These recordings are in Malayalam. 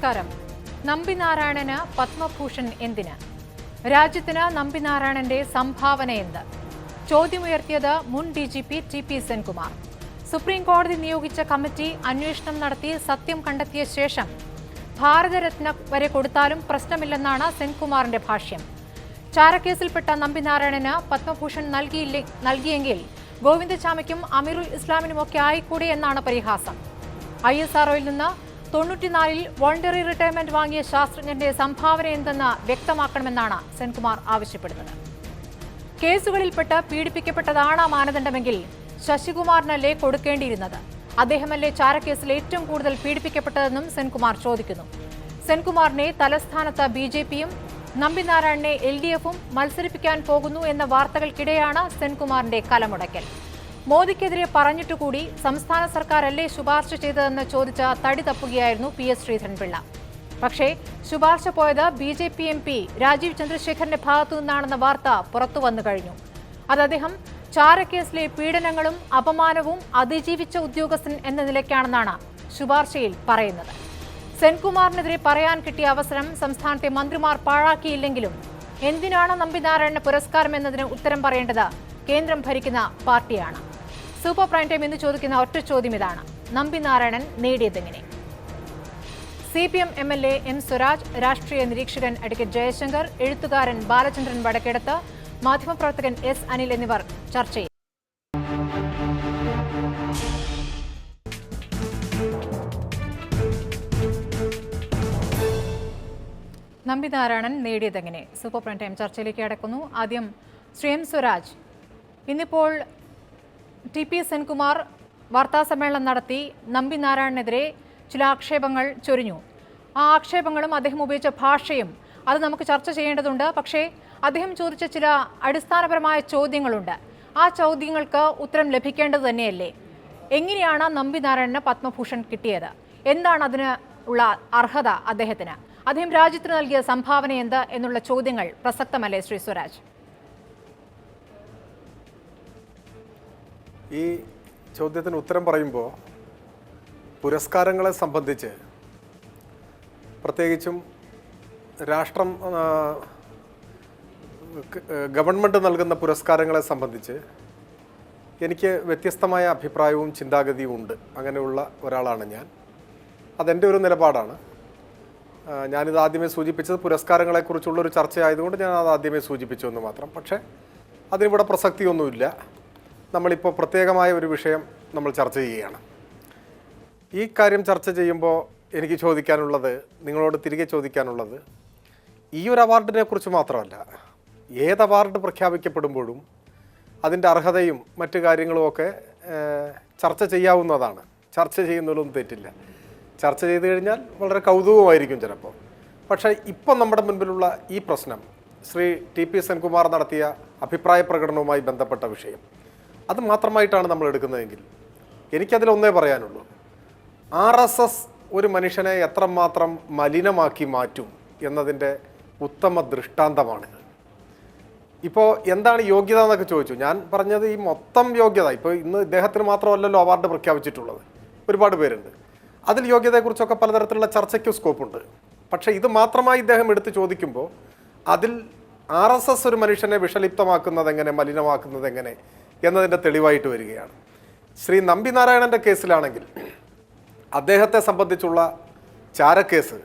നമസ്കാരം. നമ്പിനാരായണന് പത്മഭൂഷൺ എന്തിന്? രാജ്യത്തിന് നമ്പിനാരായണന്റെ സംഭാവന എന്ത്? ചോദ്യമുയർത്തിയത് മുൻ DGP TP സെൻകുമാർ. സുപ്രീം കോടതി നിയോഗിച്ച കമ്മിറ്റി അന്വേഷണം നടത്തി സത്യം കണ്ടെത്തിയ ശേഷം ഭാരതരത്ന വരെ കൊടുത്താലും പ്രശ്നമില്ലെന്നാണ് സെൻകുമാറിന്റെ ഭാഷ്യം. ചാരക്കേസിൽപ്പെട്ട നമ്പിനാരായണന് പത്മഭൂഷൺ നൽകിയെങ്കിൽ ഗോവിന്ദചാമിക്കും അമീറുൽ ഇസ്ലാമിനുമൊക്കെ ആയിക്കൂടെ എന്നാണ് പരിഹാസം. ISROയിൽ നിന്ന് 94-ൽ വോളണ്ടറി റിട്ടയർമെന്റ് വാങ്ങിയ ശാസ്ത്രജ്ഞന്റെ സംഭാവന എന്തെന്ന് വ്യക്തമാക്കണമെന്നാണ് സെൻകുമാർ ആവശ്യപ്പെടുന്നത്. കേസുകളിൽപ്പെട്ട് പീഡിപ്പിക്കപ്പെട്ടതാണ് മാനദണ്ഡമെങ്കിൽ ശശികുമാറിനല്ലേ കൊടുക്കേണ്ടിയിരുന്നത്? അദ്ദേഹമല്ലേ ചാരക്കേസിൽ ഏറ്റവും കൂടുതൽ പീഡിപ്പിക്കപ്പെട്ടതെന്നും സെൻകുമാർ ചോദിക്കുന്നു. സെൻകുമാറിനെ തലസ്ഥാനത്ത് BJPയും നമ്പിനാരായണനെ LDFും മത്സരിപ്പിക്കാൻ പോകുന്നു എന്ന വാർത്തകൾക്കിടെയാണ് സെൻകുമാറിന്റെ കലമുടക്കൽ. മോദിക്കെതിരെ പറഞ്ഞിട്ടുകൂടി സംസ്ഥാന സർക്കാരല്ലേ ശുപാർശ ചെയ്തതെന്ന് ചോദിച്ച തടി തപ്പുകയായിരുന്നു PS ശ്രീധരൻപിള്ള. പക്ഷേ ശുപാർശ പോയത് BJP MP രാജീവ് ചന്ദ്രശേഖറിന്റെ ഭാഗത്തു നിന്നാണെന്ന വാർത്ത പുറത്തു വന്നു കഴിഞ്ഞു. അത് അദ്ദേഹം ചാരക്കേസിലെ പീഡനങ്ങളും അപമാനവും അതിജീവിച്ച ഉദ്യോഗസ്ഥൻ എന്ന നിലയ്ക്കാണെന്നാണ് ശുപാർശയിൽ പറയുന്നത്. സെൻകുമാറിനെതിരെ പറയാൻ കിട്ടിയ അവസരം സംസ്ഥാനത്തെ മന്ത്രിമാർ പാഴാക്കിയില്ലെങ്കിലും എന്തിനാണ് നമ്പിനാരായണന് പുരസ്കാരം എന്നതിന് ഉത്തരം പറയേണ്ടത് കേന്ദ്രം ഭരിക്കുന്ന പാർട്ടിയാണ്. സൂപ്പർ പ്രൈം ടൈം എന്ന് ചോദിക്കുന്ന ഒറ്റ ചോദ്യം ഇതാണ്: Nambi Narayanan നേടിയതെങ്ങനെ? CPM MLA M Swaraj, രാഷ്ട്രീയ നിരീക്ഷകൻ അഡ്വക്കേറ്റ് ജയശങ്കർ, എഴുത്തുകാരൻ ബാലചന്ദ്രൻ വടക്കെടുത്ത്, മാധ്യമപ്രവർത്തകൻ S അനിൽ എന്നിവർ ചർച്ചയിൽ. നമ്പിനാരായണൻ നേടിയതെങ്ങനെ? സൂപ്പർ പ്രൈം ടൈം ചർച്ചയിലേക്ക് അടക്കുന്നു. ആദ്യം ശ്രീ M സ്വരാജ്, ഇന്നിപ്പോൾ TP സെൻകുമാർ വാർത്താസമ്മേളനം നടത്തി നമ്പിനാരായണനെതിരെ ചില ആക്ഷേപങ്ങൾ ചൊരിഞ്ഞു. ആ ആക്ഷേപങ്ങളും അദ്ദേഹം ഉപയോഗിച്ച ഭാഷയും അത് നമുക്ക് ചർച്ച ചെയ്യേണ്ടതുണ്ട്. പക്ഷേ അദ്ദേഹം ചോദിച്ച ചില അടിസ്ഥാനപരമായ ചോദ്യങ്ങളുണ്ട്. ആ ചോദ്യങ്ങൾക്ക് ഉത്തരം ലഭിക്കേണ്ടത് തന്നെയല്ലേ? എങ്ങനെയാണ് നമ്പിനാരായണന് പത്മഭൂഷൺ കിട്ടിയത്? എന്താണ് അതിന് ഉള്ള അർഹത അദ്ദേഹത്തിന്? അദ്ദേഹം രാജ്യത്തിന് നൽകിയ സംഭാവന എന്ത് എന്നുള്ള ചോദ്യങ്ങൾ പ്രസക്തമല്ലേ ശ്രീ സ്വരാജ്? ഈ ചോദ്യത്തിന് ഉത്തരം പറയുമ്പോൾ പുരസ്കാരങ്ങളെ സംബന്ധിച്ച്, പ്രത്യേകിച്ചും രാഷ്ട്രം ഗവൺമെൻറ് നൽകുന്ന പുരസ്കാരങ്ങളെ സംബന്ധിച്ച് എനിക്ക് വ്യത്യസ്തമായ അഭിപ്രായവും ചിന്താഗതിയും ഉണ്ട്. അങ്ങനെയുള്ള ഒരാളാണ് ഞാൻ. അതെൻ്റെ ഒരു നിലപാടാണ്. ഞാനിത് ആദ്യമേ സൂചിപ്പിച്ചത് പുരസ്കാരങ്ങളെക്കുറിച്ചുള്ളൊരു ചർച്ചയായതുകൊണ്ട് ഞാൻ അത് ആദ്യമേ സൂചിപ്പിച്ചു എന്ന് മാത്രം. പക്ഷേ അതിനിവിടെ പ്രസക്തിയൊന്നുമില്ല. നമ്മളിപ്പോൾ പ്രത്യേകമായ ഒരു വിഷയം നമ്മൾ ചർച്ച ചെയ്യുകയാണ്. ഈ കാര്യം ചർച്ച ചെയ്യുമ്പോൾ എനിക്ക് ചോദിക്കാനുള്ളത്, നിങ്ങളോട് തിരികെ ചോദിക്കാനുള്ളത്, ഈ ഒരു അവാർഡിനെ കുറിച്ച് മാത്രമല്ല, ഏത് അവാർഡ് പ്രഖ്യാപിക്കപ്പെടുമ്പോഴും അതിൻ്റെ അർഹതയും മറ്റു കാര്യങ്ങളുമൊക്കെ ചർച്ച ചെയ്യാവുന്നതാണ്. ചർച്ച ചെയ്യുന്നതിലൊന്നും തെറ്റില്ല. ചർച്ച ചെയ്തു കഴിഞ്ഞാൽ വളരെ കൗതുകമായിരിക്കും ചിലപ്പോൾ. പക്ഷേ ഇപ്പം നമ്മുടെ മുൻപിലുള്ള ഈ പ്രശ്നം, ശ്രീ TP സെൻകുമാർ നടത്തിയ അഭിപ്രായ പ്രകടനവുമായി ബന്ധപ്പെട്ട വിഷയം, അത് മാത്രമായിട്ടാണ് നമ്മൾ എടുക്കുന്നതെങ്കിൽ എനിക്കതിലൊന്നേ പറയാനുള്ളൂ: RSS ഒരു മനുഷ്യനെ എത്രമാത്രം മലിനമാക്കി മാറ്റും എന്നതിൻ്റെ ഉത്തമ ദൃഷ്ടാന്തമാണിത്. ഇപ്പോൾ എന്താണ് യോഗ്യത എന്നൊക്കെ ചോദിച്ചു. ഞാൻ പറഞ്ഞത് ഈ മൊത്തം യോഗ്യത, ഇപ്പോൾ ഇന്ന് ഇദ്ദേഹത്തിന് മാത്രമല്ലല്ലോ അവാർഡ് പ്രഖ്യാപിച്ചിട്ടുള്ളത്, ഒരുപാട് പേരുണ്ട്. അതിൽ യോഗ്യതയെക്കുറിച്ചൊക്കെ പലതരത്തിലുള്ള ചർച്ചയ്ക്ക് സ്കോപ്പുണ്ട്. പക്ഷേ ഇത് മാത്രമായി ഇദ്ദേഹം എടുത്ത് ചോദിക്കുമ്പോൾ അതിൽ RSS ഒരു മനുഷ്യനെ വിഷലിപ്തമാക്കുന്നത് എങ്ങനെ, മലിനമാക്കുന്നത് എങ്ങനെ എന്നതിൻ്റെ തെളിവായിട്ട് വരികയാണ്. ശ്രീ നമ്പിനാരായണൻ്റെ കേസിലാണെങ്കിൽ അദ്ദേഹത്തെ സംബന്ധിച്ചുള്ള ചാരക്കേസ്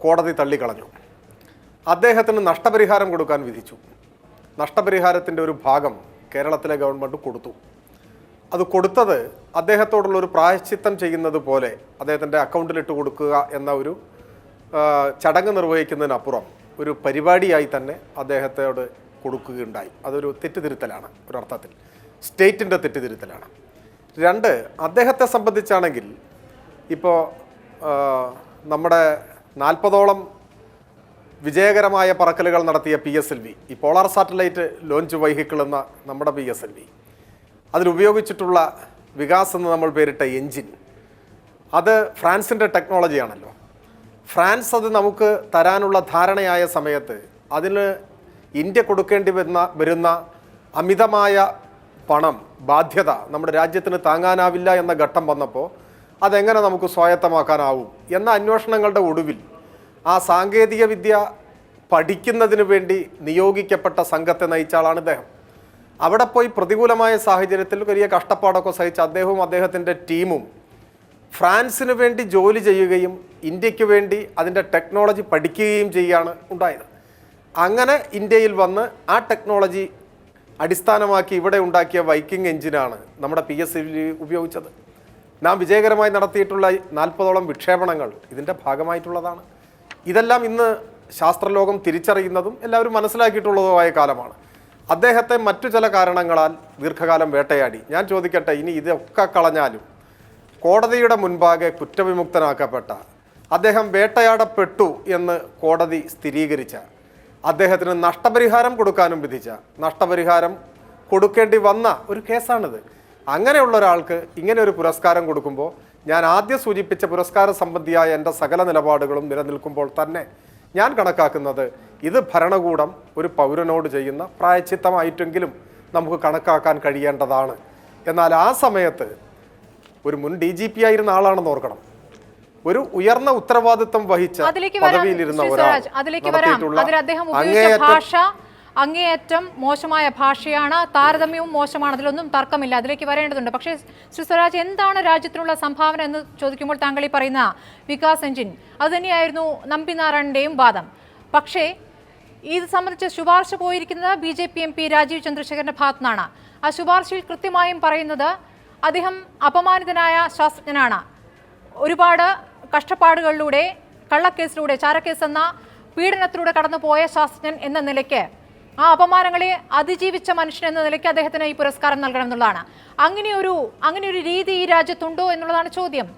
കോടതി തള്ളിക്കളഞ്ഞു. അദ്ദേഹത്തിന് നഷ്ടപരിഹാരം കൊടുക്കാൻ വിധിച്ചു. നഷ്ടപരിഹാരത്തിൻ്റെ ഒരു ഭാഗം കേരളത്തിലെ ഗവൺമെൻറ് കൊടുത്തു. അത് കൊടുത്തത് അദ്ദേഹത്തോടുള്ളൊരു പ്രായശ്ചിത്തം ചെയ്യുന്നത് പോലെ അദ്ദേഹത്തിൻ്റെ അക്കൗണ്ടിലിട്ട് കൊടുക്കുക എന്ന ഒരു ചടങ്ങ് നിർവഹിക്കുന്നതിനപ്പുറം ഒരു പരിപാടിയായി തന്നെ അദ്ദേഹത്തോട് കൊടുക്കുകയുണ്ടായി. അതൊരു തെറ്റുതിരുത്തലാണ്, ഒരർത്ഥത്തിൽ സ്റ്റേറ്റിൻ്റെ തെറ്റുതിരുത്തലാണ്. രണ്ട്, അദ്ദേഹത്തെ സംബന്ധിച്ചാണെങ്കിൽ ഇപ്പോൾ നമ്മുടെ 40ഓളം വിജയകരമായ പറക്കലുകൾ നടത്തിയ PSLV, ഈ പോളാർ സാറ്റലൈറ്റ് ലോഞ്ച് വെഹിക്കിൾ എന്ന നമ്മുടെ PSLV, അതിലുപയോഗിച്ചിട്ടുള്ള വികാസ് എന്ന് നമ്മൾ പേരിട്ട എൻജിൻ, അത് ഫ്രാൻസിൻ്റെ ടെക്നോളജിയാണല്ലോ. ഫ്രാൻസ് അത് നമുക്ക് തരാനുള്ള ധാരണയായ സമയത്ത് അതിന് ഇന്ത്യ കൊടുക്കേണ്ടി വരുന്ന അമിതമായ പണം, ബാധ്യത നമ്മുടെ രാജ്യത്തിന് താങ്ങാനാവില്ല എന്ന ഘട്ടം വന്നപ്പോൾ അതെങ്ങനെ നമുക്ക് സ്വായത്തമാക്കാനാവും എന്ന അന്വേഷണങ്ങളുടെ ഒടുവിൽ ആ സാങ്കേതിക വിദ്യ പഠിക്കുന്നതിന് വേണ്ടി നിയോഗിക്കപ്പെട്ട സംഘത്തെ നയിച്ച ആളാണ് ഇദ്ദേഹം. അവിടെ പോയി പ്രതികൂലമായ സാഹചര്യത്തിൽ വലിയ കഷ്ടപ്പാടൊക്കെ സഹിച്ച അദ്ദേഹവും അദ്ദേഹത്തിൻ്റെ ടീമും ഫ്രാൻസിന് വേണ്ടി ജോലി ചെയ്യുകയും ഇന്ത്യക്ക് വേണ്ടി അതിൻ്റെ ടെക്നോളജി പഠിക്കുകയും ചെയ്യുകയാണ് ഉണ്ടായത്. അങ്ങനെ ഇന്ത്യയിൽ വന്ന് ആ ടെക്നോളജി അടിസ്ഥാനമാക്കി ഇവിടെ ഉണ്ടാക്കിയ വൈക്കിംഗ് എഞ്ചിനാണ് നമ്മുടെ PSLV ഉപയോഗിച്ചത്. നാം വിജയകരമായി നടത്തിയിട്ടുള്ള 40ഓളം വിക്ഷേപണങ്ങൾ ഇതിൻ്റെ ഭാഗമായിട്ടുള്ളതാണ്. ഇതെല്ലാം ഇന്ന് ശാസ്ത്രലോകം തിരിച്ചറിയുന്നതും എല്ലാവരും മനസ്സിലാക്കിയിട്ടുള്ളതുമായ കാലമാണ്. അദ്ദേഹത്തെ മറ്റു ചില കാരണങ്ങളാൽ ദീർഘകാലം വേട്ടയാടി. ഞാൻ ചോദിക്കട്ടെ, ഇനി ഇതൊക്കെ കളഞ്ഞാലും കോടതിയുടെ മുൻപാകെ കുറ്റവിമുക്തനാക്കപ്പെട്ട അദ്ദേഹം വേട്ടയാടപ്പെട്ടു എന്ന് കോടതി സ്ഥിരീകരിച്ച അദ്ദേഹത്തിന് നഷ്ടപരിഹാരം കൊടുക്കാനും വിധിച്ച നഷ്ടപരിഹാരം കൊടുക്കേണ്ടി വന്ന ഒരു കേസാണിത്. അങ്ങനെയുള്ള ഒരാൾക്ക് ഇങ്ങനെ ഒരു പുരസ്കാരം കൊടുക്കുമ്പോൾ ഞാൻ ആദ്യം സൂചിപ്പിച്ച പുരസ്കാര സംബന്ധിയായ എൻ്റെ സകല നിലപാടുകളും നിലനിൽക്കുമ്പോൾ തന്നെ ഞാൻ കണക്കാക്കുന്നത് ഇത് ഭരണകൂടം ഒരു പൗരനോട് ചെയ്യുന്ന പ്രായച്ചിത്തമായിട്ടെങ്കിലും നമുക്ക് കണക്കാക്കാൻ കഴിയേണ്ടതാണ്. എന്നാൽ ആ സമയത്ത് ഒരു മുൻ DGP ആയിരുന്ന ആളാണെന്ന് ഓർക്കണം. ഒരു ഉയർന്ന ഉത്തരവാദിത്വം വഹിച്ച പദവിയിലിരുന്ന ഒരാൾ അങ്ങേയറ്റം മോശമായ ഭാഷയാണ്, താരതമ്യവും മോശമാണ്, അതിലൊന്നും തർക്കമില്ല, അതിലേക്ക് വരേണ്ടതുണ്ട്. പക്ഷേ ശ്രീ സ്വരാജ്, എന്താണ് രാജ്യത്തിനുള്ള സംഭാവന എന്ന് ചോദിക്കുമ്പോൾ താങ്കൾ ഈ പറയുന്ന വികാസ് എഞ്ചിൻ അതുതന്നെയായിരുന്നു നമ്പിനാരായണന്റെയും വാദം. പക്ഷേ ഇത് സംബന്ധിച്ച് ശുപാർശ പോയിരിക്കുന്നത് BJP MP രാജീവ് ചന്ദ്രശേഖരന്റെ ഭാഗത്തു നിന്നാണ്. ആ ശുപാർശയിൽ കൃത്യമായും പറയുന്നത് അദ്ദേഹം അപമാനിതനായ ശാസ്ത്രജ്ഞനാണ്, ഒരുപാട് കഷ്ടപ്പാടുകളിലൂടെ, കള്ളക്കേസിലൂടെ, ചാരക്കേസ് എന്ന പീഡനത്തിലൂടെ കടന്നുപോയ ശാസ്ത്രജ്ഞൻ എന്ന നിലയ്ക്ക്, ആ അപമാനങ്ങളെ അതിജീവിച്ച മനുഷ്യൻ എന്ന നിലയ്ക്ക് അദ്ദേഹത്തിന് ഈ പുരസ്കാരം നൽകണം എന്നുള്ളതാണ്. അങ്ങനെയൊരു രീതി ഈ രാജ്യത്തുണ്ടോ എന്നുള്ളതാണ് ചോദ്യം.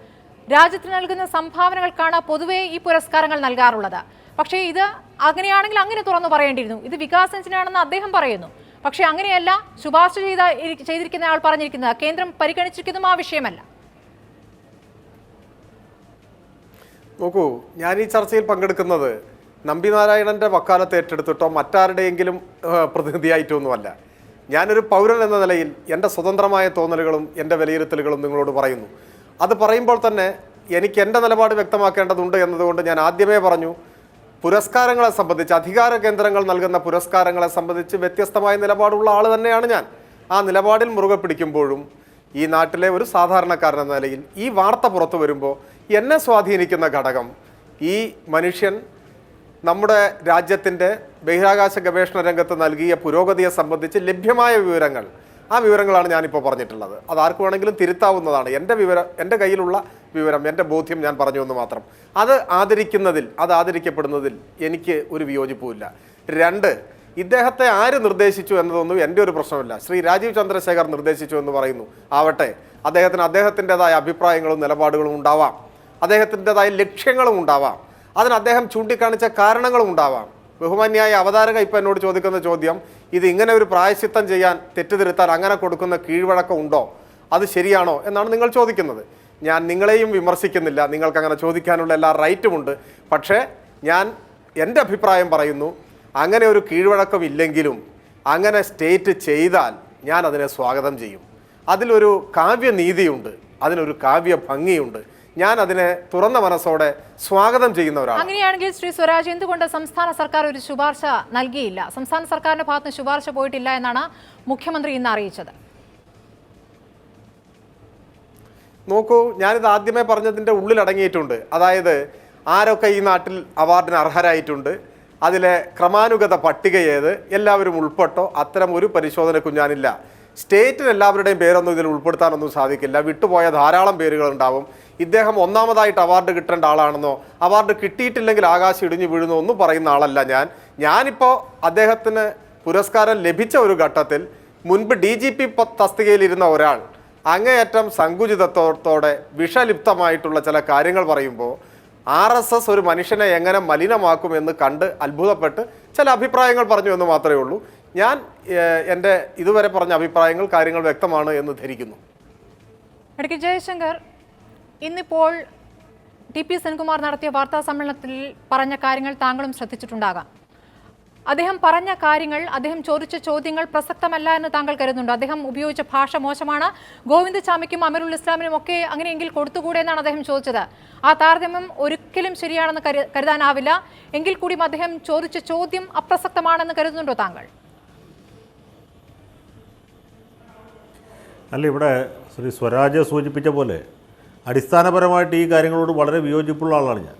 രാജ്യത്തിന് നൽകുന്ന സംഭാവനകൾക്കാണ് പൊതുവെ ഈ പുരസ്കാരങ്ങൾ നൽകാറുള്ളത്. പക്ഷേ ഇത് അങ്ങനെയാണെങ്കിൽ അങ്ങനെ തുറന്നു പറയേണ്ടിയിരുന്നു. ഇത് വികാസ് എഞ്ചിനാണെന്ന് അദ്ദേഹം പറയുന്നു. പക്ഷേ അങ്ങനെയല്ല, ശുപാർശ ചെയ്തിരിക്കുന്ന ആൾ പറഞ്ഞിരിക്കുന്നത് കേന്ദ്രം പരിഗണിച്ചിരിക്കുന്നതും ആ വിഷയമല്ല. നോക്കൂ, ഞാൻ ഈ ചർച്ചയിൽ പങ്കെടുക്കുന്നത് നമ്പിനാരായണൻ്റെ വക്കാലത്ത് ഏറ്റെടുത്തിട്ടോ മറ്റാരുടെയെങ്കിലും പ്രതിനിധിയായിട്ടൊന്നുമല്ല. ഞാനൊരു പൗരൻ എന്ന നിലയിൽ എൻ്റെ സ്വതന്ത്രമായ തോന്നലുകളും എൻ്റെ വിലയിരുത്തലുകളും നിങ്ങളോട് പറയുന്നു. അത് പറയുമ്പോൾ തന്നെ എനിക്ക് എൻ്റെ നിലപാട് വ്യക്തമാക്കേണ്ടതുണ്ട് എന്നതുകൊണ്ട് ഞാൻ ആദ്യമേ പറഞ്ഞു, പുരസ്കാരങ്ങളെ സംബന്ധിച്ച്, അധികാര കേന്ദ്രങ്ങൾ നൽകുന്ന പുരസ്കാരങ്ങളെ സംബന്ധിച്ച് വ്യത്യസ്തമായ നിലപാടുള്ള ആൾ തന്നെയാണ് ഞാൻ. ആ നിലപാടിൽ മുറുകെ പിടിക്കുമ്പോഴും ഈ നാട്ടിലെ ഒരു സാധാരണക്കാരൻ എന്ന നിലയിൽ ഈ വാർത്ത പുറത്തു വരുമ്പോൾ എന്നെ സ്വാധീനിക്കുന്ന ഘടകം, ഈ മനുഷ്യൻ നമ്മുടെ രാജ്യത്തിൻ്റെ ബഹിരാകാശ ഗവേഷണ രംഗത്ത് നൽകിയ പുരോഗതിയെ സംബന്ധിച്ച് ലഭ്യമായ വിവരങ്ങൾ, ആ വിവരങ്ങളാണ് ഞാനിപ്പോൾ പറഞ്ഞിട്ടുള്ളത്. അത് ആർക്ക് വേണമെങ്കിലും തിരുത്താവുന്നതാണ്. എൻ്റെ കയ്യിലുള്ള വിവരം, എൻ്റെ ബോധ്യം ഞാൻ പറഞ്ഞു എന്ന് മാത്രം. അത് ആദരിക്കപ്പെടുന്നതിൽ എനിക്ക് ഒരു വിയോജിപ്പുമില്ല. 2, ഇദ്ദേഹത്തെ ആര് നിർദ്ദേശിച്ചു എന്നതൊന്നും എൻ്റെ ഒരു പ്രശ്നമില്ല. ശ്രീ രാജീവ് ചന്ദ്രശേഖർ നിർദ്ദേശിച്ചു എന്ന് പറയുന്നു. ആവട്ടെ, അദ്ദേഹത്തിന് അദ്ദേഹത്തിൻ്റെതായ അഭിപ്രായങ്ങളും നിലപാടുകളും ഉണ്ടാവാം, അദ്ദേഹത്തിൻ്റെതായ ലക്ഷ്യങ്ങളും ഉണ്ടാവാം, അതിന് അദ്ദേഹം ചൂണ്ടിക്കാണിച്ച കാരണങ്ങളും ഉണ്ടാവാം. ബഹുമാന്യായ അവതാരക ഇപ്പം എന്നോട് ചോദിക്കുന്ന ചോദ്യം, ഇത് ഇങ്ങനെ ഒരു പ്രായശ്ചിത്തം ചെയ്യാൻ, തെറ്റുതിരുത്താൻ അങ്ങനെ കൊടുക്കുന്ന കീഴ്വഴക്കം ഉണ്ടോ, അത് ശരിയാണോ എന്നാണ് നിങ്ങൾ ചോദിക്കുന്നത്. ഞാൻ നിങ്ങളെയും വിമർശിക്കുന്നില്ല, നിങ്ങൾക്ക് അങ്ങനെ ചോദിക്കാനുള്ള എല്ലാ റൈറ്റുമുണ്ട്. പക്ഷേ ഞാൻ എൻ്റെ അഭിപ്രായം പറയുന്നു, അങ്ങനെ ഒരു കീഴ്വഴക്കം ഇല്ലെങ്കിലും അങ്ങനെ സ്റ്റേറ്റ് ചെയ്താൽ ഞാൻ അതിനെ സ്വാഗതം ചെയ്യും. അതിലൊരു കാവ്യനീതിയുണ്ട്, അതിനൊരു കാവ്യ ഭംഗിയുണ്ട്. ഞാൻ അതിനെ തുറന്ന മനസ്സോടെ സ്വാഗതം ചെയ്യുന്ന ഒരാളാണ്. അങ്ങനെയാണെങ്കിൽ ശ്രീ സ്വരാജ്, എന്തുകൊണ്ട് സംസ്ഥാന സർക്കാർ ഒരു ശുപാർശ നൽകിയില്ല? സംസ്ഥാന സർക്കാരിന്റെ ഭാഗത്ത് ശുപാർശ പോയിട്ടില്ല എന്നാണ് മുഖ്യമന്ത്രി ഇന്ന് അറിയിച്ചത്. നോക്കൂ, ഞാനിത് ആദ്യമേ പറഞ്ഞതിൻ്റെ ഉള്ളിലടങ്ങിയിട്ടുണ്ട്. അതായത് ആരൊക്കെ ഈ നാട്ടിൽ അവാർഡിന് അർഹരായിട്ടുണ്ട്, അതിലെ ക്രമാനുഗത പട്ടിക ഏത്, എല്ലാവരും ഉൾപ്പെട്ടോ, അത്തരം ഒരു പരിശോധനയ്ക്കും ഞാനില്ല. സ്റ്റേറ്റിന് എല്ലാവരുടെയും പേരൊന്നും ഇതിൽ ഉൾപ്പെടുത്താനൊന്നും സാധിക്കില്ല. വിട്ടുപോയ ധാരാളം പേരുകളുണ്ടാവും. ഇദ്ദേഹം ഒന്നാമതായിട്ട് അവാർഡ് കിട്ടേണ്ട ആളാണെന്നോ, അവാർഡ് കിട്ടിയിട്ടില്ലെങ്കിൽ ആകാശം ഇടിഞ്ഞു വീഴുന്നോ ഒന്നും പറയുന്ന ആളല്ല ഞാനിപ്പോൾ അദ്ദേഹത്തിന് പുരസ്കാരം ലഭിച്ച ഒരു ഘട്ടത്തിൽ മുൻപ് DGP തസ്തികയിലിരുന്ന ഒരാൾ അങ്ങേയറ്റം സങ്കുചിതത്തോടെ വിഷലിപ്തമായിട്ടുള്ള ചില കാര്യങ്ങൾ പറയുമ്പോൾ RSS ഒരു മനുഷ്യനെ എങ്ങനെ മലിനമാക്കുമെന്ന് കണ്ട് അത്ഭുതപ്പെട്ട് ചില അഭിപ്രായങ്ങൾ പറഞ്ഞു എന്ന് മാത്രമേ ഉള്ളൂ. ഞാൻ എൻ്റെ ഇതുവരെ പറഞ്ഞ അഭിപ്രായങ്ങൾ, കാര്യങ്ങൾ വ്യക്തമാണ് എന്ന് ധരിക്കുന്നു. ഇടയ്ക്ക് ജയശങ്കർ, ഇന്നിപ്പോൾ TP സെൻകുമാർ നടത്തിയ വാർത്താ സമ്മേളനത്തിൽ പറഞ്ഞ കാര്യങ്ങൾ താങ്കളും ശ്രദ്ധിച്ചിട്ടുണ്ടാകാം. അദ്ദേഹം പറഞ്ഞ കാര്യങ്ങൾ, അദ്ദേഹം ചോദിച്ച ചോദ്യങ്ങൾ പ്രസക്തമല്ല എന്ന് താങ്കൾ കരുതുന്നുണ്ടോ? അദ്ദേഹം ഉപയോഗിച്ച ഭാഷ മോശമാണ്, ഗോവിന്ദചാമിക്കും അമീറുൽ ഇസ്ലാമിനും ഒക്കെ അങ്ങനെയെങ്കിൽ കൊടുത്തുകൂടെ എന്നാണ് അദ്ദേഹം ചോദിച്ചത്. ആ താരതമ്യം ഒരിക്കലും ശരിയാണെന്ന് കരുതാനാവില്ല. എങ്കിൽ കൂടിയും അദ്ദേഹം ചോദിച്ച ചോദ്യം അപ്രസക്തമാണെന്ന് കരുതുന്നുണ്ടോ താങ്കൾ? അല്ല, ഇവിടെ ശ്രീ സ്വരാജ് സൂചിപ്പിച്ച പോലെ അടിസ്ഥാനപരമായിട്ട് ഈ കാര്യങ്ങളോട് വളരെ വിയോജിപ്പുള്ള ആളാണ് ഞാൻ.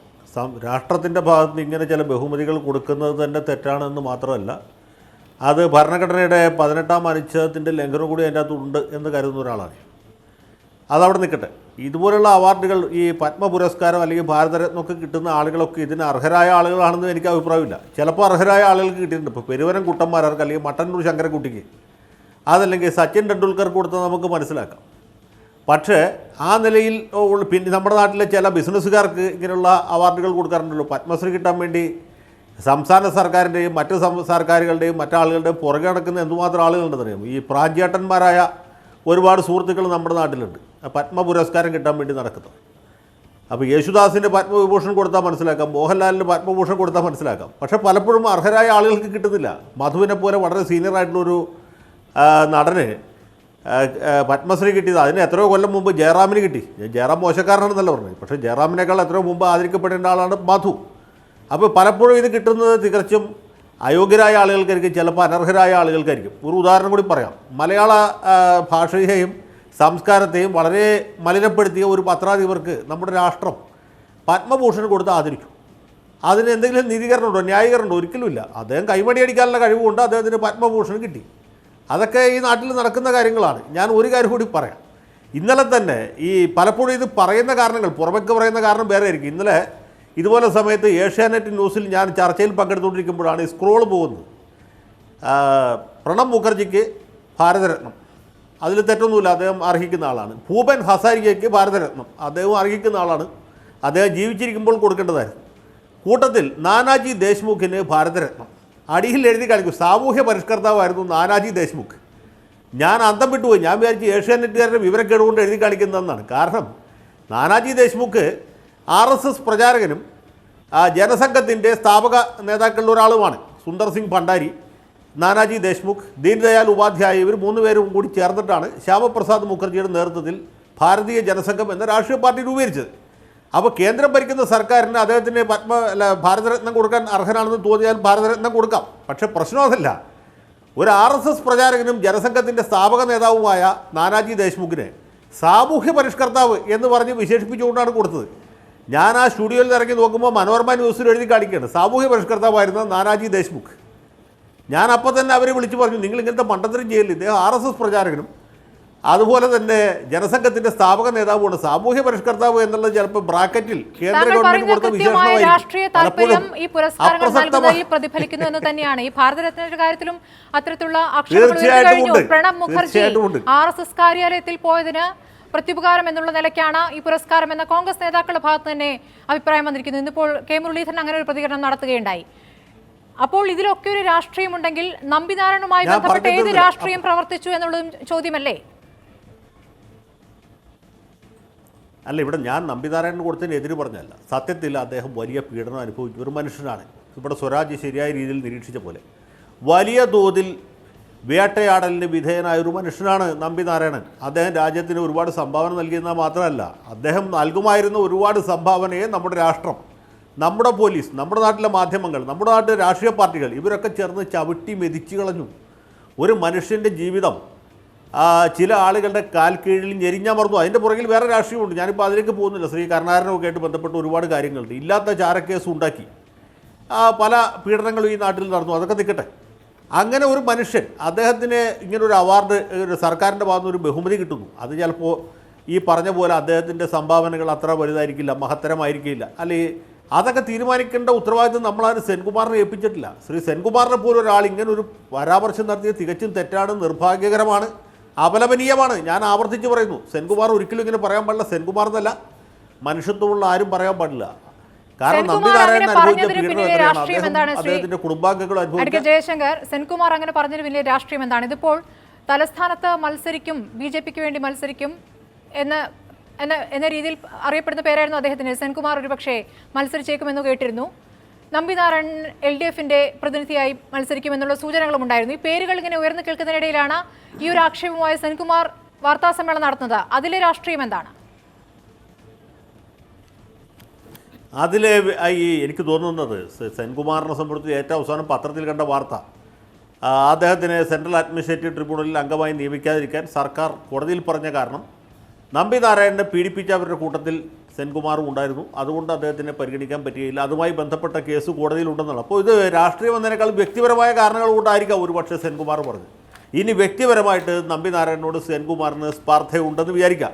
രാഷ്ട്രത്തിൻ്റെ ഭാഗത്ത് നിന്ന് ഇങ്ങനെ ചില ബഹുമതികൾ കൊടുക്കുന്നത് തന്നെ തെറ്റാണെന്ന് മാത്രമല്ല, അത് ഭരണഘടനയുടെ 18-ാം അനുച്ഛേദത്തിൻ്റെ ലംഘനം കൂടി അതിൻ്റെ അകത്തുണ്ട് എന്ന് കരുതുന്ന ഒരാളാണ്. അതവിടെ നിൽക്കട്ടെ. ഇതുപോലുള്ള അവാർഡുകൾ, ഈ പത്മ പുരസ്കാരം അല്ലെങ്കിൽ ഭാരതരത്നമൊക്കെ കിട്ടുന്ന ആളുകളൊക്കെ ഇതിന് അർഹരായ ആളുകളാണെന്ന് എനിക്ക് അഭിപ്രായമില്ല. ചിലപ്പോൾ അർഹരായ ആളുകൾക്ക് കിട്ടിയിട്ടുണ്ട്. ഇപ്പോൾ പെരുവരം കുട്ടന്മാർക്ക് അല്ലെങ്കിൽ മട്ടന്നൂർ ശങ്കരൻകുട്ടിക്ക്, അതല്ലെങ്കിൽ സച്ചിൻ ടെണ്ടുൽക്കർക്ക് കൊടുത്തത് നമുക്ക് മനസ്സിലാക്കാം. പക്ഷേ ആ നിലയിൽ പിന്നെ നമ്മുടെ നാട്ടിലെ ചില ബിസിനസ്സുകാർക്ക് ഇങ്ങനെയുള്ള അവാർഡുകൾ കൊടുക്കാറുണ്ടല്ലോ. പത്മശ്രീ കിട്ടാൻ വേണ്ടി സംസ്ഥാന സർക്കാരിൻ്റെയും മറ്റ് സർക്കാരുകളുടെയും മറ്റാളുകളുടെയും പുറകെ നടക്കുന്ന എന്തുമാത്രം ആളുകളുണ്ടെന്നറിയാം. ഈ പ്രാഞ്ചേട്ടന്മാരായ ഒരുപാട് സുഹൃത്തുക്കൾ നമ്മുടെ നാട്ടിലുണ്ട് പത്മ പുരസ്കാരം കിട്ടാൻ വേണ്ടി നടക്കുന്നത്. അപ്പോൾ യേശുദാസിൻ്റെ പത്മവിഭൂഷൺ കൊടുത്താൽ മനസ്സിലാക്കാം, മോഹൻലാലിന് പത്മഭൂഷൺ കൊടുത്താൽ മനസ്സിലാക്കാം. പക്ഷേ പലപ്പോഴും അർഹരായ ആളുകൾക്ക് കിട്ടുന്നില്ല. മധുവിനെ പോലെ വളരെ സീനിയറായിട്ടുള്ളൊരു നടന് പത്മശ്രീ കിട്ടിയത് അതിന് എത്രയോ കൊല്ലം മുമ്പ് ജയറാമിന് കിട്ടി. ജയറാം മോശക്കാരനാണെന്നല്ല പറഞ്ഞത്, പക്ഷേ ജയറാമിനേക്കാൾ എത്രയോ മുമ്പ് ആദരിക്കപ്പെടേണ്ട ആളാണ് മധു. അപ്പോൾ പലപ്പോഴും ഇത് കിട്ടുന്നത് തികച്ചും അയോഗ്യരായ ആളുകൾക്കായിരിക്കും, ചിലപ്പോൾ അനർഹരായ ആളുകൾക്കായിരിക്കും. ഒരു ഉദാഹരണം കൂടി പറയാം. മലയാള ഭാഷയെയും സംസ്കാരത്തെയും വളരെ മലിനപ്പെടുത്തിയ ഒരു പത്രാധിപർക്ക് നമ്മുടെ രാഷ്ട്രം പത്മഭൂഷൺ കൊടുത്ത് ആദരിച്ചു. അതിന് എന്തെങ്കിലും നീതീകരണമുണ്ടോ, ന്യായീകരണമുണ്ടോ? ഒരിക്കലുമില്ല. അദ്ദേഹം കൈമടി അടിക്കാനുള്ള കഴിവുകൊണ്ട് അദ്ദേഹത്തിന് പത്മഭൂഷൺ കിട്ടി. അതൊക്കെ ഈ നാട്ടിൽ നടക്കുന്ന കാര്യങ്ങളാണ്. ഞാൻ ഒരു കാര്യം കൂടി പറയാം. ഇന്നലെ തന്നെ ഈ പലപ്പോഴും ഇത് പറയുന്ന കാരണങ്ങൾ, പുറമേക്ക് പറയുന്ന കാരണം വേറെ ആയിരിക്കും. ഇന്നലെ ഇതുപോലെ സമയത്ത് ഏഷ്യാനെറ്റ് ന്യൂസിൽ ഞാൻ ചർച്ചയിൽ പങ്കെടുത്തുകൊണ്ടിരിക്കുമ്പോഴാണ് ഈ സ്ക്രോൾ പോകുന്നത്. പ്രണബ് മുഖർജിക്ക് ഭാരതരത്നം, അതിൽ തെറ്റൊന്നുമില്ല, അദ്ദേഹം അർഹിക്കുന്ന ആളാണ്. ഭൂപൻ ഹസാരികയ്ക്ക് ഭാരതരത്നം, അദ്ദേഹം അർഹിക്കുന്ന ആളാണ്, അദ്ദേഹം ജീവിച്ചിരിക്കുമ്പോൾ കൊടുക്കേണ്ടതായിരുന്നു. കൂട്ടത്തിൽ നാനാജി ദേശ്മുഖിന് ഭാരതരത്നം. അടിയിൽ എഴുതി കാണിക്കും, സാമൂഹ്യ പരിഷ്കർത്താവായിരുന്നു നാനാജി ദേശ്മുഖ്. ഞാൻ അന്തം വിട്ടുപോയി. ഞാൻ വിചാരിച്ച് ഏഷ്യാനെറ്റുകാരുടെ വിവരക്കേട് കൊണ്ട് എഴുതി കാണിക്കുന്നതെന്നാണ്. കാരണം നാനാജി ദേശ്മുഖ് RSS പ്രചാരകനും ജനസംഘത്തിൻ്റെ സ്ഥാപക നേതാക്കളിൽ ഒരാളുമാണ്. സുന്ദർ സിംഗ് ഭണ്ഡാരി, നാനാജി ദേശ്മുഖ്, ദീൻദയാൽ ഉപാധ്യായ, ഇവർ 3 പേരും കൂടി ചേർന്നിട്ടാണ് ശ്യാമപ്രസാദ് മുഖർജിയുടെ നേതൃത്വത്തിൽ ഭാരതീയ ജനസംഘം എന്ന രാഷ്ട്രീയ പാർട്ടി രൂപീകരിച്ചത്. അപ്പോൾ കേന്ദ്രം ഭരിക്കുന്ന സർക്കാരിന് അദ്ദേഹത്തിന് ഭാരതരത്നം കൊടുക്കാൻ അർഹനാണെന്ന് തോന്നിയാൽ ഭാരതരത്നം കൊടുക്കാം. പക്ഷേ പ്രശ്നം അതല്ല. ഒരു RSS പ്രചാരകനും ജനസംഘത്തിൻ്റെ സ്ഥാപക നേതാവുമായ നാനാജി ദേശ്മുഖിനെ സാമൂഹ്യ പരിഷ്കർത്താവ് എന്ന് പറഞ്ഞ് വിശേഷിപ്പിച്ചുകൊണ്ടാണ് കൊടുത്തത്. ഞാൻ ആ സ്റ്റുഡിയോയിൽ ഇറങ്ങി നോക്കുമ്പോൾ മനോരമ ന്യൂസിൽ എഴുതി കാണിക്കുകയാണ് സാമൂഹ്യ പരിഷ്കർത്താവായിരുന്ന നാനാജി ദേശ്മുഖ്. ഞാൻ അപ്പോൾ തന്നെ അവരെ വിളിച്ചു പറഞ്ഞു, നിങ്ങൾ ഇങ്ങനത്തെ മണ്ടത്തരം ചെയ്യില്ല. ഇദ്ദേഹം RSS പ്രചാരകനും അതുപോലെ തന്നെ ജനസംഘത്തിന്റെ സ്ഥാപക നേതാവുമാണ്. സാമൂഹ്യ പരിഷ്കർത്താവ് എന്നുള്ളത് ചിലപ്പോൾ ബ്രാക്കറ്റിൽ കേന്ദ്ര ഗവൺമെന്റ് കൊടുത്ത രാഷ്ട്രീയ താല്പര്യം ഈ പുരസ്കാരങ്ങൾ നൽകുന്നതിൽ പ്രതിഫലിക്കുന്നു എന്ന് തന്നെയാണ്. ഈ ഭാരതരത്നത്തിന്റെ കാര്യത്തിലും അത്തരത്തിലുള്ള ആക്ഷേപങ്ങൾ. പ്രണബ് മുഖർജി RSS കാര്യാലയത്തിൽ പോയതിന് പ്രത്യുപകാരം എന്നുള്ള നിലയ്ക്കാണ് ഈ പുരസ്കാരം എന്ന കോൺഗ്രസ് നേതാക്കളുടെ ഭാഗത്ത് തന്നെ അഭിപ്രായം വന്നിരിക്കുന്നത്. ഇന്നിപ്പോൾ കെ മുരളീധരൻ അങ്ങനെ ഒരു പ്രതികരണം നടത്തുകയുണ്ടായി. അപ്പോൾ ഇതിലൊക്കെ ഒരു രാഷ്ട്രീയമുണ്ടെങ്കിൽ നമ്പിനാരായണനുമായി ബന്ധപ്പെട്ട് ഏത് രാഷ്ട്രീയം പ്രവർത്തിച്ചു എന്നുള്ളതും ചോദ്യമല്ലേ? അല്ല, ഇവിടെ ഞാൻ നമ്പിനാരായണൻ കൊടുത്തതിന് എതിര് പറഞ്ഞല്ല. സത്യത്തിൽ അദ്ദേഹം വലിയ പീഡനം അനുഭവിച്ച ഒരു മനുഷ്യനാണ്. ഇവിടെ സ്വരാജ് ശരിയായ രീതിയിൽ നിരീക്ഷിച്ച പോലെ വലിയ തോതിൽ വേട്ടയാടലിന് വിധേയനായ ഒരു മനുഷ്യനാണ് നമ്പിനാരായണൻ. അദ്ദേഹം രാജ്യത്തിന് ഒരുപാട് സംഭാവന നൽകിയെന്നാൽ മാത്രമല്ല, അദ്ദേഹം നൽകുമായിരുന്ന ഒരുപാട് സംഭാവനയെ നമ്മുടെ രാഷ്ട്രം, നമ്മുടെ പോലീസ്, നമ്മുടെ നാട്ടിലെ മാധ്യമങ്ങൾ, നമ്മുടെ നാട്ടിലെ രാഷ്ട്രീയ പാർട്ടികൾ ഇവരൊക്കെ ചേർന്ന് ചവിട്ടി മെതിച്ചു കളഞ്ഞു. ഒരു മനുഷ്യൻ്റെ ജീവിതം ചില ആളുകളുടെ കാൽ കീഴിൽ ഞെരിഞ്ഞമർന്നു. അതിൻ്റെ പുറകിൽ വേറെ രാഷ്ട്രീയമുണ്ട്. ഞാനിപ്പോൾ അതിലേക്ക് പോകുന്നില്ല. ശ്രീ കരുണാകരനൊക്കെ ആയിട്ട് ബന്ധപ്പെട്ട് ഒരുപാട് കാര്യങ്ങളുണ്ട്. ഇല്ലാത്ത ചാരക്കേസ് ഉണ്ടാക്കി പല പീഡനങ്ങളും ഈ നാട്ടിൽ നടന്നു. അതൊക്കെ നിൽക്കട്ടെ. അങ്ങനെ ഒരു മനുഷ്യൻ, അദ്ദേഹത്തിന് ഇങ്ങനൊരു അവാർഡ് സർക്കാരിൻ്റെ ഭാഗത്തുനിന്ന് ഒരു ബഹുമതി കിട്ടുന്നു. അത് ചിലപ്പോൾ ഈ പറഞ്ഞ പോലെ അദ്ദേഹത്തിൻ്റെ സംഭാവനകൾ അത്ര വലുതായിരിക്കില്ല, മഹത്തരമായിരിക്കില്ല. അല്ലെങ്കിൽ അതൊക്കെ തീരുമാനിക്കേണ്ട ഉത്തരവാദിത്വം നമ്മളാരും സെൻകുമാറിനെ ഏൽപ്പിച്ചിട്ടില്ല. ശ്രീ സെൻകുമാറിനെ പോലും ഒരാൾ ഇങ്ങനൊരു പരാമർശം നടത്തിയത് തികച്ചും തെറ്റാണ്, നിർഭാഗ്യകരമാണ്, അപലപനീയമാണ്. ഞാൻ ആവർത്തിച്ച് പറയുന്നു, സെൻകുമാർ ഒരിക്കലും ഇങ്ങനെ പറയാൻ പാടില്ല. സെൻകുമാർ എന്നല്ല, മനുഷ്യത്വമുള്ള ആരും പറയാൻ പാടില്ല. കാരണം നമ്പിനാരായണൻ അനുഭവിച്ച പീഡനം അദ്ദേഹത്തിന്റെ കുടുംബാംഗങ്ങൾ അനുഭവിച്ച. ജയശങ്കർ, സെൻകുമാർ അങ്ങനെ പറഞ്ഞതിന് വലിയ രാഷ്ട്രീയം എന്താണ്? ഇതിപ്പോൾ തലസ്ഥാനത്ത് മത്സരിക്കും, BJPക്ക് വേണ്ടി മത്സരിക്കും എന്ന രീതിയിൽ അറിയപ്പെടുന്ന പേരായിരുന്നു അദ്ദേഹത്തിന്. സെൻകുമാർ ഒരുപക്ഷെ മത്സരിച്ചേക്കുമെന്ന് കേട്ടിരുന്നു. നമ്പിനാരായണൻ LDFന്റെ പ്രതിനിധിയായി മത്സരിക്കുമെന്നുള്ള സൂചനകളും ഉണ്ടായിരുന്നു. ഈ പേരുകൾ ഇങ്ങനെ ഉയർന്നു കേൾക്കുന്നതിനിടയിലാണ് ഈ ഒരു ആക്ഷേപവുമായി സെൻകുമാർ വാർത്താസമ്മേളനം നടത്തുന്നത്. അതിലെ രാഷ്ട്രീയം എന്താണ്? അതിലെ എനിക്ക് തോന്നുന്നത് സെൻകുമാറിനെ സംബന്ധിച്ച് ഏറ്റവും അവസാനം പത്രത്തിൽ കണ്ട വാർത്ത, അദ്ദേഹത്തിന് സെൻട്രൽ അഡ്മിനിസ്ട്രേറ്റീവ് ട്രിബ്യൂണലിൽ അംഗമായി നിയമിക്കാതിരിക്കാൻ സർക്കാർ കോടതിയിൽ പറഞ്ഞ കാരണം നമ്പിനാരായണനെ പീഡിപ്പിച്ചവരുടെ കൂട്ടത്തിൽ സെൻകുമാറും ഉണ്ടായിരുന്നു. അതുകൊണ്ട് അദ്ദേഹത്തിനെ പരിഗണിക്കാൻ പറ്റുകയില്ല. അതുമായി ബന്ധപ്പെട്ട കേസ് കോടതിയിലുണ്ടെന്നുള്ള. അപ്പോൾ ഇത് രാഷ്ട്രീയം എന്നതിനേക്കാൾ വ്യക്തിപരമായ കാരണങ്ങൾ കൊണ്ടായിരിക്കാം ഒരുപക്ഷെ സെൻകുമാർ പറഞ്ഞു. ഇനി വ്യക്തിപരമായിട്ട് നമ്പിനാരായണനോട് സെൻകുമാറിന് സ്പർദ്ധയുണ്ടെന്ന് വിചാരിക്കാം.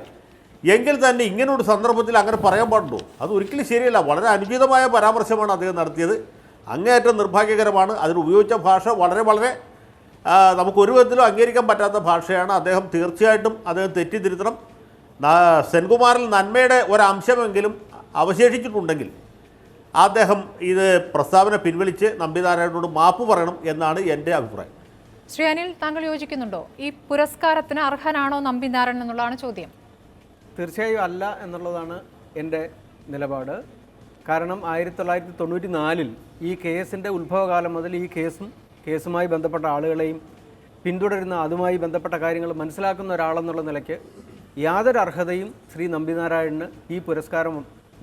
എങ്കിൽ തന്നെ ഇങ്ങനൊരു സന്ദർഭത്തിൽ അങ്ങനെ പറയാൻ പാടുണ്ടോ? അത് ഒരിക്കലും ശരിയല്ല. വളരെ അനുചിതമായ പരാമർശമാണ് അദ്ദേഹം നടത്തിയത്. അങ്ങേയറ്റം നിർഭാഗ്യകരമാണ്. അതിനുപയോഗിച്ച ഭാഷ വളരെ വളരെ നമുക്കൊരു വിധത്തിലും അംഗീകരിക്കാൻ പറ്റാത്ത ഭാഷയാണ്. അദ്ദേഹം തീർച്ചയായിട്ടും അദ്ദേഹം തെറ്റിദ്ധരുത്തണം. സെൻകുമാറിൽ നന്മയുടെ ഒരംശമെങ്കിലും അവശേഷിച്ചിട്ടുണ്ടെങ്കിൽ അദ്ദേഹം ഇത് പ്രസ്താവന പിൻവലിച്ച് നമ്പിനാരായണനോട് മാപ്പ് പറയണം എന്നാണ് എൻ്റെ അഭിപ്രായം. ശ്രീ അനിൽ, താങ്കൾ യോജിക്കുന്നുണ്ടോ? ഈ പുരസ്കാരത്തിന് അർഹനാണോ നമ്പിനാരായണൻ എന്നുള്ളതാണ് ചോദ്യം. തീർച്ചയായും അല്ല എന്നുള്ളതാണ് എൻ്റെ നിലപാട്. കാരണം 1994 ഈ കേസിൻ്റെ ഉത്ഭവകാലം മുതൽ ഈ കേസുമായി ബന്ധപ്പെട്ട ആളുകളെയും പിന്തുടരുന്ന അതുമായി ബന്ധപ്പെട്ട കാര്യങ്ങൾ മനസ്സിലാക്കുന്ന ഒരാളെന്നുള്ള നിലയ്ക്ക് യാതൊരു അർഹതയും ശ്രീ നമ്പിനാരായണന് ഈ പുരസ്കാരം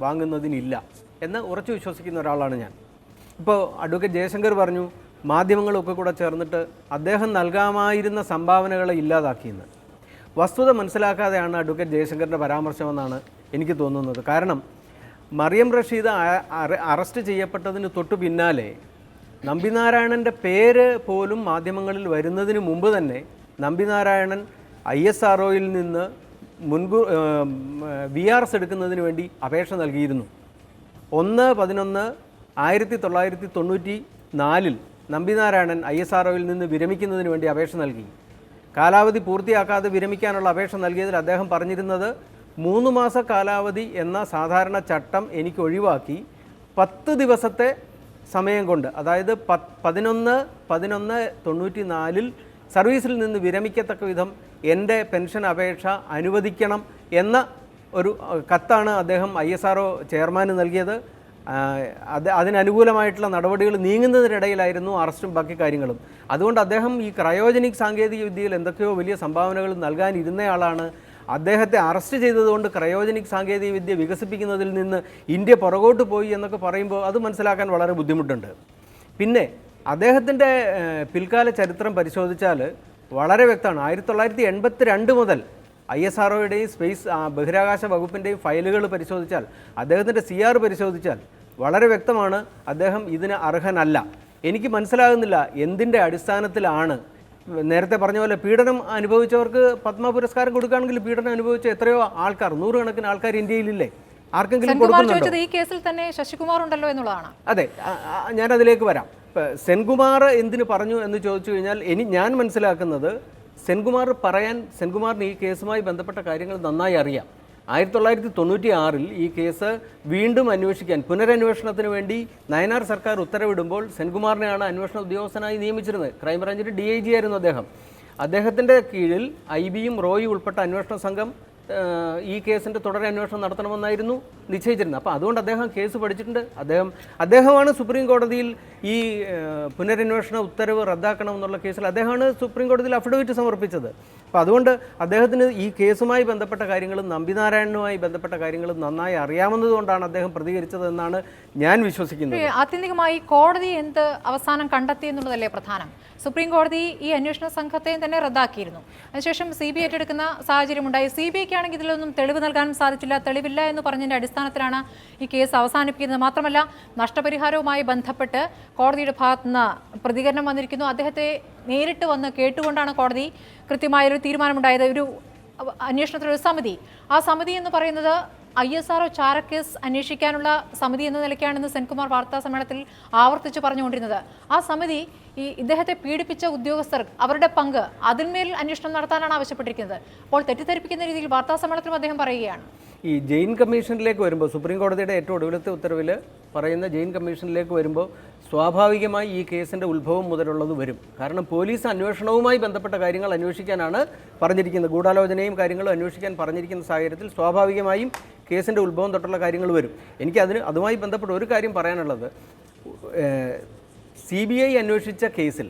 വാങ്ങുന്നതിനില്ല എന്ന് ഉറച്ചു വിശ്വസിക്കുന്ന ഒരാളാണ് ഞാൻ. ഇപ്പോൾ അഡ്വക്കേറ്റ് ജയശങ്കർ പറഞ്ഞു മാധ്യമങ്ങളൊക്കെ കൂടെ ചേർന്നിട്ട് അദ്ദേഹം നൽകാമായിരുന്ന സംഭാവനകളെ ഇല്ലാതാക്കിയെന്ന്. വസ്തുത മനസ്സിലാക്കാതെയാണ് അഡ്വക്കേറ്റ് ജയശങ്കറിൻ്റെ പരാമർശമെന്നാണ് എനിക്ക് തോന്നുന്നത്. കാരണം മറിയം റഷീദ് അറസ്റ്റ് ചെയ്യപ്പെട്ടതിന് തൊട്ടു പിന്നാലെ നമ്പിനാരായണൻ്റെ പേര് പോലും മാധ്യമങ്ങളിൽ വരുന്നതിന് മുമ്പ് തന്നെ നമ്പിനാരായണൻ ISROയിൽ നിന്ന് മുൻകൂർ VRS എടുക്കുന്നതിന് വേണ്ടി അപേക്ഷ നൽകിയിരുന്നു. 1/11/1994 നമ്പിനാരായണൻ ISROയിൽ നിന്ന് വിരമിക്കുന്നതിന് വേണ്ടി അപേക്ഷ നൽകി. കാലാവധി പൂർത്തിയാക്കാതെ വിരമിക്കാനുള്ള അപേക്ഷ നൽകിയതിൽ അദ്ദേഹം പറഞ്ഞിരുന്നത് 3 മാസ കാലാവധി എന്ന സാധാരണ ചട്ടം എനിക്ക് ഒഴിവാക്കി 10 ദിവസത്തെ സമയം കൊണ്ട്, അതായത് 11/11/94 സർവീസിൽ നിന്ന് വിരമിക്കത്തക്ക വിധം എൻ്റെ പെൻഷൻ അപേക്ഷ അനുവദിക്കണം എന്ന ഒരു കത്താണ് അദ്ദേഹം ISRO ചെയർമാന് നൽകിയത്. അതിനനുകൂലമായിട്ടുള്ള നടപടികൾ നീങ്ങുന്നതിനിടയിലായിരുന്നു അറസ്റ്റും ബാക്കി കാര്യങ്ങളും. അതുകൊണ്ട് അദ്ദേഹം ഈ ക്രയോജനിക് സാങ്കേതിക വിദ്യയിൽ എന്തൊക്കെയോ വലിയ സംഭാവനകൾ നൽകാനിരുന്നയാളാണ്. അദ്ദേഹത്തെ അറസ്റ്റ് ചെയ്തതുകൊണ്ട് ക്രയോജനിക് സാങ്കേതിക വിദ്യ വികസിപ്പിക്കുന്നതിൽ നിന്ന് ഇന്ത്യ പുറകോട്ട് പോയി എന്നൊക്കെ പറയുമ്പോൾ അത് മനസ്സിലാക്കാൻ വളരെ ബുദ്ധിമുട്ടുണ്ട്. പിന്നെ അദ്ദേഹത്തിൻ്റെ പിൽക്കാല ചരിത്രം പരിശോധിച്ചാൽ വളരെ വ്യക്തമാണ്. 1982 മുതൽ ISROയുടെയും സ്പേസ് ബഹിരാകാശ വകുപ്പിൻ്റെയും ഫയലുകൾ പരിശോധിച്ചാൽ, അദ്ദേഹത്തിൻ്റെ CR പരിശോധിച്ചാൽ വളരെ വ്യക്തമാണ് അദ്ദേഹം ഇതിന് അർഹനല്ല. എനിക്ക് മനസ്സിലാകുന്നില്ല എന്തിൻ്റെ അടിസ്ഥാനത്തിലാണ്. നേരത്തെ പറഞ്ഞ പോലെ പീഡനം അനുഭവിച്ചവർക്ക് പത്മ പുരസ്കാരം കൊടുക്കുകയാണെങ്കിൽ പീഡനം അനുഭവിച്ച എത്രയോ ആൾക്കാർ, 100 കണക്കിന് ആൾക്കാർ ഇന്ത്യയിലില്ലേ? ആർക്കെങ്കിലും കൊടുക്കുന്നുണ്ടോ? ഈ കേസിൽ തന്നെ ശശികുമാർ ഉണ്ടല്ലോ എന്നുള്ളതാണ്. അതെ, ഞാനതിലേക്ക് വരാം. സെൻകുമാർ എന്തിനു പറഞ്ഞു എന്ന് ചോദിച്ചു കഴിഞ്ഞാൽ ഞാൻ മനസ്സിലാക്കുന്നത് സെൻകുമാറിന് ഈ കേസുമായി ബന്ധപ്പെട്ട കാര്യങ്ങൾ നന്നായി അറിയാം. 1996 ഈ കേസ് വീണ്ടും അന്വേഷിക്കാൻ പുനരന്വേഷണത്തിന് വേണ്ടി നയനാർ സർക്കാർ ഉത്തരവിടുമ്പോൾ സെൻകുമാറിനെയാണ് അന്വേഷണ ഉദ്യോഗസ്ഥനായി നിയമിച്ചിരുന്നത്. ക്രൈംബ്രാഞ്ചിൻ്റെ DIG ആയിരുന്നു അദ്ദേഹം. അദ്ദേഹത്തിൻ്റെ കീഴിൽ IBയും റോയും ഉൾപ്പെട്ട അന്വേഷണ സംഘം ഈ കേസിൻ്റെ തുടരന്വേഷണം നടത്തണമെന്നായിരുന്നു നിശ്ചയിച്ചിരുന്നത്. അപ്പോൾ അതുകൊണ്ട് അദ്ദേഹം കേസ് പഠിച്ചിട്ടുണ്ട്. അദ്ദേഹമാണ് സുപ്രീം കോടതിയിൽ ഈ പുനരന്വേഷണ ഉത്തരവ് റദ്ദാക്കണമെന്നുള്ള കേസിൽ അദ്ദേഹമാണ് സുപ്രീം കോടതിയിൽ അഫിഡവിറ്റ് സമർപ്പിച്ചത്. അപ്പോൾ അതുകൊണ്ട് അദ്ദേഹത്തിന് ഈ കേസുമായി ബന്ധപ്പെട്ട കാര്യങ്ങളും നമ്പിനാരായണനുമായി ബന്ധപ്പെട്ട കാര്യങ്ങളും നന്നായി അറിയാവുന്നതുകൊണ്ടാണ് അദ്ദേഹം പ്രതികരിച്ചതെന്നാണ് ഞാൻ വിശ്വസിക്കുന്നത്. ആത്യന്തികമായി കോടതി എന്ത് അവസാനം കണ്ടെത്തി എന്നുള്ളതല്ലേ പ്രധാനം. സുപ്രീം കോടതി ഈ അന്വേഷണ സംഘത്തെയും തന്നെ റദ്ദാക്കിയിരുന്നു. അതിനുശേഷം CBI ഏറ്റെടുക്കുന്ന സാഹചര്യമുണ്ടായി. CBIക്കാണെങ്കിൽ ഇതിലൊന്നും തെളിവ് നൽകാൻ സാധിച്ചില്ല, തെളിവില്ല എന്ന് പറഞ്ഞതിൻ്റെ അടിസ്ഥാനത്തിലാണ് ഈ കേസ് അവസാനിപ്പിക്കുന്നത്. മാത്രമല്ല നഷ്ടപരിഹാരവുമായി ബന്ധപ്പെട്ട് കോടതിയുടെ ഭാഗത്തുനിന്ന് പ്രതികരണം വന്നിരിക്കുന്നു. അദ്ദേഹത്തെ നേരിട്ട് വന്ന് കേട്ടുകൊണ്ടാണ് കോടതി കൃത്യമായൊരു തീരുമാനമുണ്ടായത്. ഒരു അന്വേഷണത്തിലൊരു സമിതി, ആ സമിതി എന്ന് പറയുന്നത് ISRO ചാരക്കേസ് അന്വേഷിക്കാനുള്ള സമിതി എന്ന നിലയ്ക്കാണെന്ന് സെൻകുമാർ വാർത്താ സമ്മേളനത്തിൽ ആവർത്തിച്ച് പറഞ്ഞുകൊണ്ടിരുന്നത്. ആ സമിതി ഈ ഇദ്ദേഹത്തെ പീഡിപ്പിച്ച ഉദ്യോഗസ്ഥർ അവരുടെ പങ്ക് അതിന്മേൽ അന്വേഷണം നടത്താനാണ് ആവശ്യപ്പെട്ടിരിക്കുന്നത്. അപ്പോൾ തെറ്റിദ്ധരിപ്പിക്കുന്ന രീതിയിൽ വാർത്താ സമ്മേളനത്തിലും അദ്ദേഹം പറയുകയാണ്. ഈ ജെയിൻ കമ്മീഷനിലേക്ക് വരുമ്പോൾ, സുപ്രീം കോടതിയുടെ ഏറ്റവും ഒടുവിലത്തെ ഉത്തരവിൽ പറയുന്ന ജെയിൻ കമ്മീഷനിലേക്ക് വരുമ്പോൾ സ്വാഭാവികമായി ഈ കേസിൻ്റെ ഉത്ഭവം മുതലുള്ളത് വരും. കാരണം പോലീസ് അന്വേഷണവുമായി ബന്ധപ്പെട്ട കാര്യങ്ങൾ അന്വേഷിക്കാനാണ് പറഞ്ഞിരിക്കുന്നത്. ഗൂഢാലോചനയും കാര്യങ്ങളും അന്വേഷിക്കാൻ പറഞ്ഞിരിക്കുന്ന സാഹചര്യത്തിൽ സ്വാഭാവികമായും കേസിൻ്റെ ഉത്ഭവം തൊട്ടുള്ള കാര്യങ്ങൾ വരും. എനിക്ക് അതുമായി ബന്ധപ്പെട്ട് ഒരു കാര്യം പറയാനുള്ളത്, CBI അന്വേഷിച്ച കേസിൽ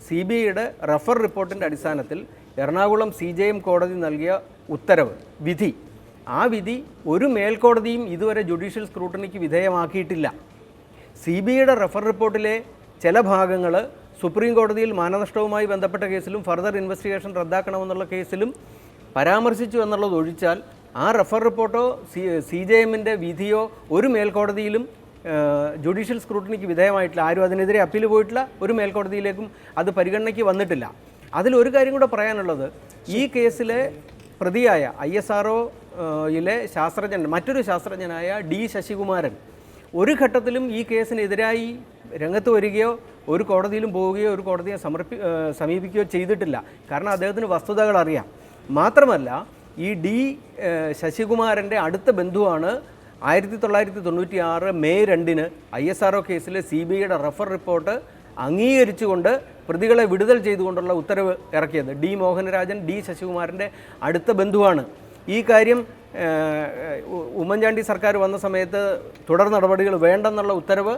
CBIയുടെ റഫർ റിപ്പോർട്ടിൻ്റെ അടിസ്ഥാനത്തിൽ എറണാകുളം CJM കോടതി നൽകിയ ഉത്തരവ് വിധി, ആ വിധി ഒരു മേൽക്കോടതിയും ഇതുവരെ ജുഡീഷ്യൽ സ്ക്രൂട്ടണിക്ക് വിധേയമാക്കിയിട്ടില്ല. CBIയുടെ റഫർ റിപ്പോർട്ടിലെ ചില ഭാഗങ്ങൾ സുപ്രീം കോടതിയിൽ മാനനഷ്ടവുമായി ബന്ധപ്പെട്ട കേസിലും ഫർദർ ഇൻവെസ്റ്റിഗേഷൻ റദ്ദാക്കണമെന്നുള്ള കേസിലും പരാമർശിച്ചു എന്നുള്ളത് ഒഴിച്ചാൽ ആ റഫർ റിപ്പോർട്ടോ CJMൻ്റെ വിധിയോ ഒരു മേൽക്കോടതിയിലും ജുഡീഷ്യൽ സ്ക്രൂട്ടണിക്ക് വിധേയമായിട്ടില്ല. ആരും അതിനെതിരെ അപ്പീൽ പോയിട്ടില്ല, ഒരു മേൽക്കോടതിയിലേക്കും അത് പരിഗണനയ്ക്ക് വന്നിട്ടില്ല. അതിലൊരു കാര്യം കൂടെ പറയാനുള്ളത്, ഈ കേസിലെ പ്രതിയായ ISROയിലെ മറ്റൊരു ശാസ്ത്രജ്ഞനായ D ശശികുമാരൻ ഒരു ഘട്ടത്തിലും ഈ കേസിനെതിരായി രംഗത്ത് വരികയോ ഒരു കോടതിയിലും പോവുകയോ ഒരു കോടതിയെ സമീപിക്കുകയോ ചെയ്തിട്ടില്ല. കാരണം അദ്ദേഹത്തിന് വസ്തുതകൾ അറിയാം. മാത്രമല്ല ഈ D ശശികുമാരൻ്റെ അടുത്ത ബന്ധുവാണ് 1996 മെയ് 2 ISRO കേസിലെ CBIയുടെ റഫർ റിപ്പോർട്ട് അംഗീകരിച്ചുകൊണ്ട് പ്രതികളെ വിടുതൽ ചെയ്തുകൊണ്ടുള്ള ഉത്തരവ് ഇറക്കിയത്. D മോഹനരാജൻ D ശശികുമാരൻ്റെ അടുത്ത ബന്ധുവാണ്. ഈ കാര്യം ഉമ്മൻചാണ്ടി സർക്കാർ വന്ന സമയത്ത് തുടർ നടപടികൾ വേണ്ടെന്നുള്ള ഉത്തരവ്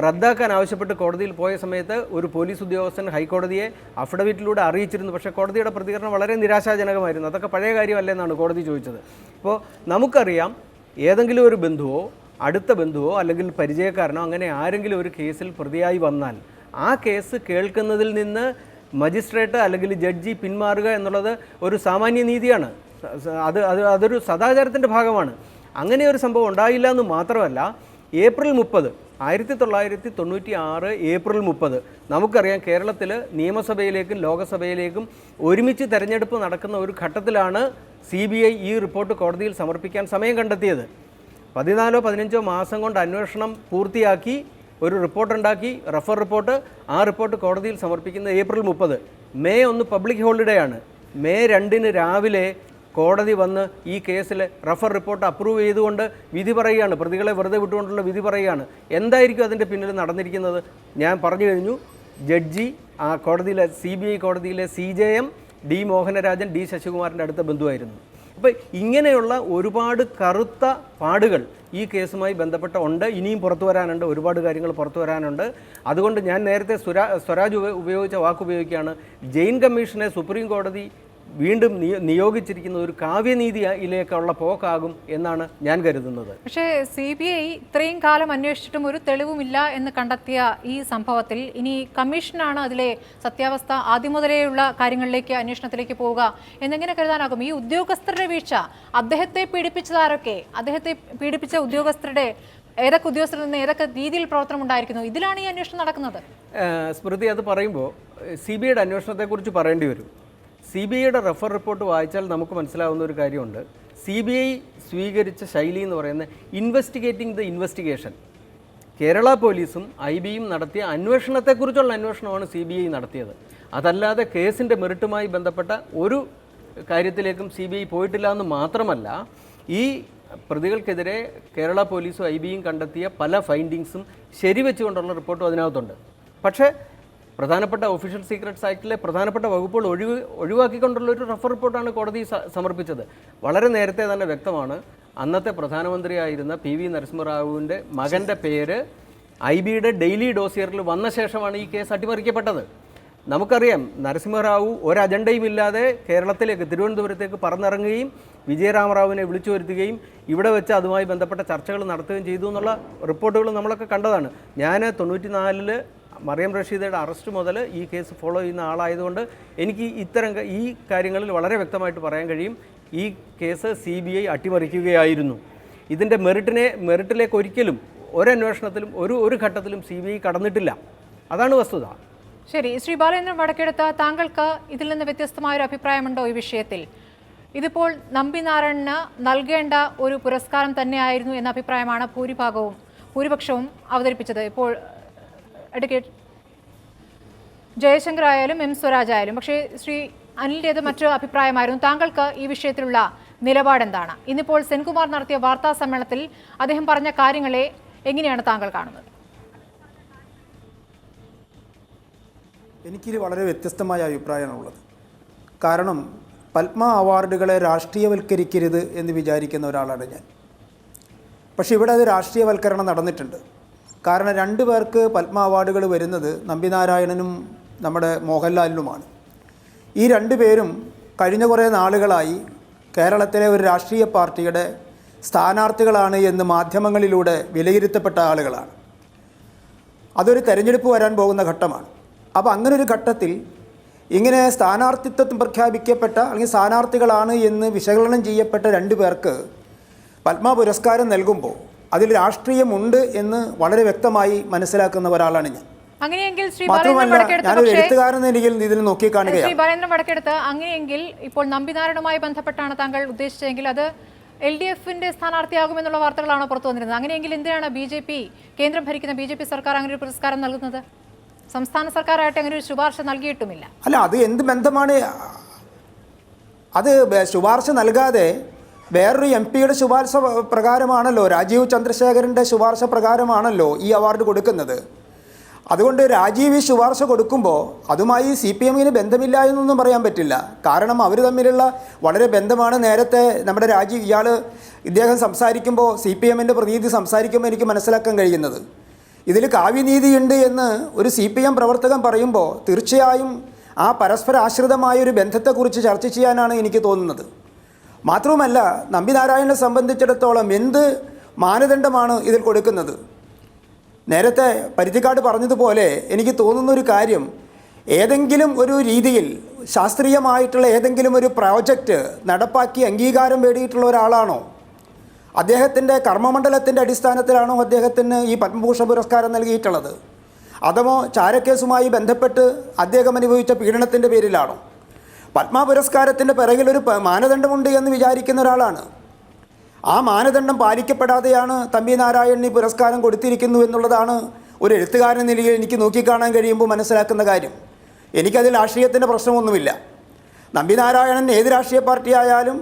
റദ്ദാക്കാൻ ആവശ്യപ്പെട്ട് കോടതിയിൽ പോയ സമയത്ത് ഒരു പോലീസ് ഉദ്യോഗസ്ഥൻ ഹൈക്കോടതിയെ അഫിഡവിറ്റിലൂടെ അറിയിച്ചിരുന്നു. പക്ഷേ കോടതിയുടെ പ്രതികരണം വളരെ നിരാശാജനകമായിരുന്നു. അതൊക്കെ പഴയ കാര്യമല്ലെന്നാണ് കോടതി ചോദിച്ചത്. ഇപ്പോൾ നമുക്കറിയാം, ഏതെങ്കിലും ഒരു ബന്ധുവോ അടുത്ത ബന്ധുവോ അല്ലെങ്കിൽ പരിചയക്കാരനോ അങ്ങനെ ആരെങ്കിലും ഒരു കേസിൽ പ്രതിയായി വന്നാൽ ആ കേസ് കേൾക്കുന്നതിൽ നിന്ന് മജിസ്ട്രേറ്റ് അല്ലെങ്കിൽ ജഡ്ജി പിന്മാറുക എന്നുള്ളത് ഒരു സാമാന്യ നീതിയാണ്. അതൊരു സദാചാരത്തിൻ്റെ ഭാഗമാണ്. അങ്ങനെ ഒരു സംഭവം ഉണ്ടായില്ല എന്ന് മാത്രമല്ല, ഏപ്രിൽ 30 1996 ഏപ്രിൽ 30 നമുക്കറിയാം, കേരളത്തിൽ നിയമസഭയിലേക്കും ലോകസഭയിലേക്കും ഒരുമിച്ച് തെരഞ്ഞെടുപ്പ് നടക്കുന്ന ഒരു ഘട്ടത്തിലാണ് CBI ഈ റിപ്പോർട്ട് കോടതിയിൽ സമർപ്പിക്കാൻ സമയം കണ്ടെത്തിയത്. 14-15 മാസം കൊണ്ട് അന്വേഷണം പൂർത്തിയാക്കി ഒരു റിപ്പോർട്ടുണ്ടാക്കി, റഫർ റിപ്പോർട്ട്. ആ റിപ്പോർട്ട് കോടതിയിൽ സമർപ്പിക്കുന്നത് ഏപ്രിൽ 30. മെയ് 1 പബ്ലിക് ഹോളിഡേ ആണ്. മെയ് 2 രാവിലെ കോടതി വന്ന് ഈ കേസിൽ റഫർ റിപ്പോർട്ട് അപ്രൂവ് ചെയ്തുകൊണ്ട് വിധി പറയുകയാണ്. പ്രതികളെ വെറുതെ വിട്ടുകൊണ്ടുള്ള വിധി പറയുകയാണ്. എന്തായിരിക്കും അതിൻ്റെ പിന്നിൽ നടന്നിരിക്കുന്നത്? ഞാൻ പറഞ്ഞു കഴിഞ്ഞു. ജഡ്ജി ആ കോടതിയിലെ CBI കോടതിയിലെ CJM D മോഹനരാജൻ D ശശികുമാരൻ്റെ അടുത്ത ബന്ധുവായിരുന്നു. അപ്പോൾ ഇങ്ങനെയുള്ള ഒരുപാട് കറുത്ത പാടുകൾ ഈ കേസുമായി ബന്ധപ്പെട്ട ഉണ്ട്. ഇനിയും പുറത്തു വരാനുണ്ട്, ഒരുപാട് കാര്യങ്ങൾ പുറത്തു വരാനുണ്ട്. അതുകൊണ്ട് ഞാൻ നേരത്തെ സ്വരാജ് ഉപയോഗിച്ച വാക്കുപയോഗിക്കുകയാണ്. ജെയിൻ കമ്മീഷനെ സുപ്രീം കോടതി വീണ്ടും നിയോഗിച്ചിരിക്കുന്ന ഒരു കാവ്യനീതിയിലേക്കുള്ള പോക്കാകും എന്നാണ് ഞാൻ കരുതുന്നത്. പക്ഷേ CBI ഇത്രയും കാലം അന്വേഷിച്ചിട്ടും ഒരു തെളിവുമില്ല എന്ന് കണ്ടെത്തിയ ഈ സംഭവത്തിൽ ഇനി കമ്മീഷനാണ് അതിലെ സത്യാവസ്ഥ ആദ്യം മുതലേയുള്ള കാര്യങ്ങളിലേക്ക് അന്വേഷണത്തിലേക്ക് പോവുക എന്നെങ്ങനെ കരുതാനാകും? ഈ ഉദ്യോഗസ്ഥരുടെ വീഴ്ച, അദ്ദേഹത്തെ പീഡിപ്പിച്ചതാരൊക്കെ, അദ്ദേഹത്തെ പീഡിപ്പിച്ച ഉദ്യോഗസ്ഥരുടെ ഏതൊക്കെ ഉദ്യോഗസ്ഥരിൽ നിന്ന് ഏതൊക്കെ രീതിയിൽ പ്രവർത്തനം ഉണ്ടായിരിക്കുന്നു, ഇതിലാണ് ഈ അന്വേഷണം നടക്കുന്നത്. സ്മൃതി, അത് പറയുമ്പോൾ CBIയുടെ അന്വേഷണത്തെക്കുറിച്ച് പറയേണ്ടി വരും. CBIയുടെ റഫർ റിപ്പോർട്ട് വായിച്ചാൽ നമുക്ക് മനസ്സിലാവുന്ന ഒരു കാര്യമുണ്ട്. CBI സ്വീകരിച്ച ശൈലി എന്ന് പറയുന്നത് ഇൻവെസ്റ്റിഗേറ്റിംഗ് ദ ഇൻവെസ്റ്റിഗേഷൻ. കേരള പോലീസും IBയും നടത്തിയ അന്വേഷണത്തെക്കുറിച്ചുള്ള അന്വേഷണമാണ് CBI നടത്തിയത്. അതല്ലാതെ കേസിൻ്റെ മെറിറ്റുമായി ബന്ധപ്പെട്ട ഒരു കാര്യത്തിലേക്കും CBI പോയിട്ടില്ല എന്ന് മാത്രമല്ല, ഈ പ്രതികൾക്കെതിരെ കേരള പോലീസും IBയും കണ്ടെത്തിയ പല ഫൈൻഡിങ്സും ശരിവെച്ചുകൊണ്ടുള്ള റിപ്പോർട്ടും അതിനകത്തുണ്ട്. പക്ഷേ പ്രധാനപ്പെട്ട ഒഫീഷ്യൽ സീക്രട്സ് ആക്ടിലെ പ്രധാനപ്പെട്ട വകുപ്പുകൾ ഒഴിവാക്കിക്കൊണ്ടുള്ള ഒരു റഫർ റിപ്പോർട്ടാണ് കോടതി സമർപ്പിച്ചത്. വളരെ നേരത്തെ തന്നെ വ്യക്തമാണ്, അന്നത്തെ പ്രധാനമന്ത്രിയായിരുന്ന PV നരസിംഹറാവുവിൻ്റെ മകൻ്റെ പേര് IBയുടെ ഡെയിലി ഡോസിയറിൽ വന്ന ശേഷമാണ് ഈ കേസ് അട്ടിമറിക്കപ്പെട്ടത്. നമുക്കറിയാം, നരസിംഹറാവു ഒരു അജണ്ടയും ഇല്ലാതെ കേരളത്തിലേക്ക്, തിരുവനന്തപുരത്തേക്ക് പറന്നിറങ്ങുകയും വിജയരാമറാവുവിനെ വിളിച്ചു വരുത്തുകയും ഇവിടെ വെച്ച് അതുമായി ബന്ധപ്പെട്ട ചർച്ചകൾ നടത്തുകയും ചെയ്തു എന്നുള്ള റിപ്പോർട്ടുകൾ നമ്മളൊക്കെ കണ്ടതാണ്. ഞാൻ 94 മറിയം റഷീദയുടെ അറസ്റ്റ് മുതൽ ഈ കേസ് ഫോളോ ചെയ്യുന്ന ആളായതുകൊണ്ട് എനിക്ക് ഈ കാര്യങ്ങളിൽ വളരെ വ്യക്തമായിട്ട് പറയാൻ കഴിയും. ഈ കേസ് CBI അട്ടിമറിക്കുകയായിരുന്നു. ഇതിൻ്റെ മെറിറ്റിലേക്ക് ഒരിക്കലും ഒരന്വേഷണത്തിലും ഒരു ഘട്ടത്തിലും CBI കടന്നിട്ടില്ല. അതാണ് വസ്തുത. ശരി, ശ്രീ ബാലേന്ദ്രൻ വടക്കെടുത്ത, താങ്കൾക്ക് ഇതിൽ നിന്ന് വ്യത്യസ്തമായൊരു അഭിപ്രായമുണ്ടോ ഈ വിഷയത്തിൽ? ഇതിപ്പോൾ നമ്പിനാരായണന് നൽകേണ്ട ഒരു പുരസ്കാരം തന്നെയായിരുന്നു എന്ന അഭിപ്രായമാണ് ഭൂരിപക്ഷവും അവതരിപ്പിച്ചത്. ഇപ്പോൾ അഡ്വക്കേറ്റ് ജയശങ്കർ ആയാലും സ്വരാജ് ആയാലും. പക്ഷേ ശ്രീ അനിലിൻ്റേത് മറ്റൊരു അഭിപ്രായമായിരുന്നു. താങ്കൾക്ക് ഈ വിഷയത്തിലുള്ള നിലപാടെന്താണ്? ഇന്നിപ്പോൾ സെൻകുമാർ നടത്തിയ വാർത്താ സമ്മേളനത്തിൽ അദ്ദേഹം പറഞ്ഞ കാര്യങ്ങളെ എങ്ങനെയാണ് താങ്കൾ കാണുന്നത്? എനിക്കിത് വളരെ വ്യത്യസ്തമായ അഭിപ്രായമാണുള്ളത്. കാരണം പത്മ അവാർഡുകളെ രാഷ്ട്രീയവൽക്കരിക്കരുത് എന്ന് വിചാരിക്കുന്ന ഒരാളാണ് ഞാൻ. പക്ഷേ ഇവിടെ അത് രാഷ്ട്രീയവൽക്കരണം നടന്നിട്ടുണ്ട്. കാരണം രണ്ടു പേർക്ക് പത്മ അവാർഡുകൾ വരുന്നത് നമ്പിനാരായണനും നമ്മുടെ മോഹൻലാലിനുമാണ്. ഈ രണ്ടു പേരും കഴിഞ്ഞ കുറേ നാളുകളായി കേരളത്തിലെ ഒരു രാഷ്ട്രീയ പാർട്ടിയുടെ സ്ഥാനാർത്ഥികളാണ് എന്ന് മാധ്യമങ്ങളിലൂടെ വിലയിരുത്തപ്പെട്ട ആളുകളാണ്. അതൊരു തെരഞ്ഞെടുപ്പ് വരാൻ പോകുന്ന ഘട്ടമാണ്. അപ്പോൾ അങ്ങനൊരു ഘട്ടത്തിൽ ഇങ്ങനെ സ്ഥാനാർത്ഥിത്വം പ്രഖ്യാപിക്കപ്പെട്ട അല്ലെങ്കിൽ സ്ഥാനാർത്ഥികളാണ് എന്ന് വിശകലനം ചെയ്യപ്പെട്ട രണ്ടു പേർക്ക് പത്മ പുരസ്കാരം നൽകുമ്പോൾ അതിൽ രാഷ്ട്രീയമുണ്ട് എന്ന് വളരെ വ്യക്തമായി മനസ്സിലാക്കുന്ന ഒരാളാണ് ഞാൻ. അങ്ങനെയെങ്കിൽ ശ്രീ മാത്രമല്ല, ഞാനൊരു എഴുത്തുകാരൻ എനിക്ക് ഇതിൽ നോക്കിക്കാണുകയാണ്. ശ്രീ ബാലേന്ദ്രൻ വടക്കെടുത്ത്, അങ്ങനെയെങ്കിൽ ഇപ്പോൾ നമ്പിനാരായണനുമായി ബന്ധപ്പെട്ടാണ് താങ്കൾ ഉദ്ദേശിച്ചതെങ്കിൽ അത് LDFന്റെ സ്ഥാനാർത്ഥിയാകുമെന്നുള്ള വാർത്തകളാണോ പുറത്തു വന്നിരുന്നത്? അങ്ങനെയെങ്കിൽ എന്തിനാണ് BJP കേന്ദ്രം ഭരിക്കുന്ന BJP സർക്കാർ അങ്ങനെ ഒരു പുരസ്കാരം നൽകുന്നത്? സംസ്ഥാന സർക്കാരായിട്ട് അങ്ങനെ ഒരു ശുപാർശ നൽകിയിട്ടുമില്ല. അല്ല, അത് എന്ത് ബന്ധമാണ്? അത് ശുപാർശ നൽകാതെ വേറൊരു MP-യുടെ ശുപാർശ പ്രകാരമാണല്ലോ, രാജീവ് ചന്ദ്രശേഖരൻ്റെ ശുപാർശ പ്രകാരമാണല്ലോ ഈ അവാർഡ് കൊടുക്കുന്നത്. അതുകൊണ്ട് രാജീവ് ഈ ശുപാർശ കൊടുക്കുമ്പോൾ അതുമായി CPM-ന് ബന്ധമില്ല എന്നൊന്നും പറയാൻ പറ്റില്ല. കാരണം അവർ തമ്മിലുള്ള വളരെ ബന്ധമാണ്. നേരത്തെ നമ്മുടെ രാജീവ് ഇദ്ദേഹം സംസാരിക്കുമ്പോൾ CPM-ൻ്റെ പ്രതിനിധി സംസാരിക്കുമ്പോൾ എനിക്ക് മനസ്സിലാക്കാൻ കഴിയുന്നത് ഇതിൽ കാവ്യനീതിയുണ്ട് എന്ന് ഒരു CPM പ്രവർത്തകൻ പറയുമ്പോൾ തീർച്ചയായും ആ പരസ്പര ആശ്രിതമായൊരു ബന്ധത്തെക്കുറിച്ച് ചർച്ച ചെയ്യാനാണ് എനിക്ക് തോന്നുന്നത്. മാത്രവുമല്ല, നമ്പിനാരായണനെ സംബന്ധിച്ചിടത്തോളം എന്ത് മാനദണ്ഡമാണ് ഇതിൽ കൊടുക്കുന്നത്? നേരത്തെ പരുത്തിക്കാട് പറഞ്ഞതുപോലെ എനിക്ക് തോന്നുന്നൊരു കാര്യം, ഏതെങ്കിലും ഒരു രീതിയിൽ ശാസ്ത്രീയമായിട്ടുള്ള ഏതെങ്കിലും ഒരു പ്രോജക്റ്റ് നടപ്പാക്കി അംഗീകാരം നേടിയിട്ടുള്ള ഒരാളാണോ? അദ്ദേഹത്തിൻ്റെ കർമ്മമണ്ഡലത്തിൻ്റെ അടിസ്ഥാനത്തിലാണോ അദ്ദേഹത്തിന് ഈ പത്മഭൂഷൺ പുരസ്കാരം നൽകിയിട്ടുള്ളത്? അതോ ചാരക്കേസുമായി ബന്ധപ്പെട്ട് അദ്ദേഹം അനുഭവിച്ച പീഡനത്തിൻ്റെ പേരിലാണോ? പത്മ പുരസ്കാരത്തിൻ്റെ പിറകിലൊരു മാനദണ്ഡമുണ്ട് എന്ന് വിചാരിക്കുന്ന ഒരാളാണ്. ആ മാനദണ്ഡം പാലിക്കപ്പെടാതെയാണ് തമ്പി നാരായണൻ ഈ പുരസ്കാരം കൊടുത്തിരിക്കുന്നു എന്നുള്ളതാണ് ഒരു എഴുത്തുകാരൻ നിലയിൽ എനിക്ക് നോക്കിക്കാണാൻ കഴിയുമ്പോൾ മനസ്സിലാക്കുന്ന കാര്യം. എനിക്കതിൽ രാഷ്ട്രീയത്തിൻ്റെ പ്രശ്നമൊന്നുമില്ല. തമ്പി നാരായണൻ ഏത് രാഷ്ട്രീയ പാർട്ടിയായാലും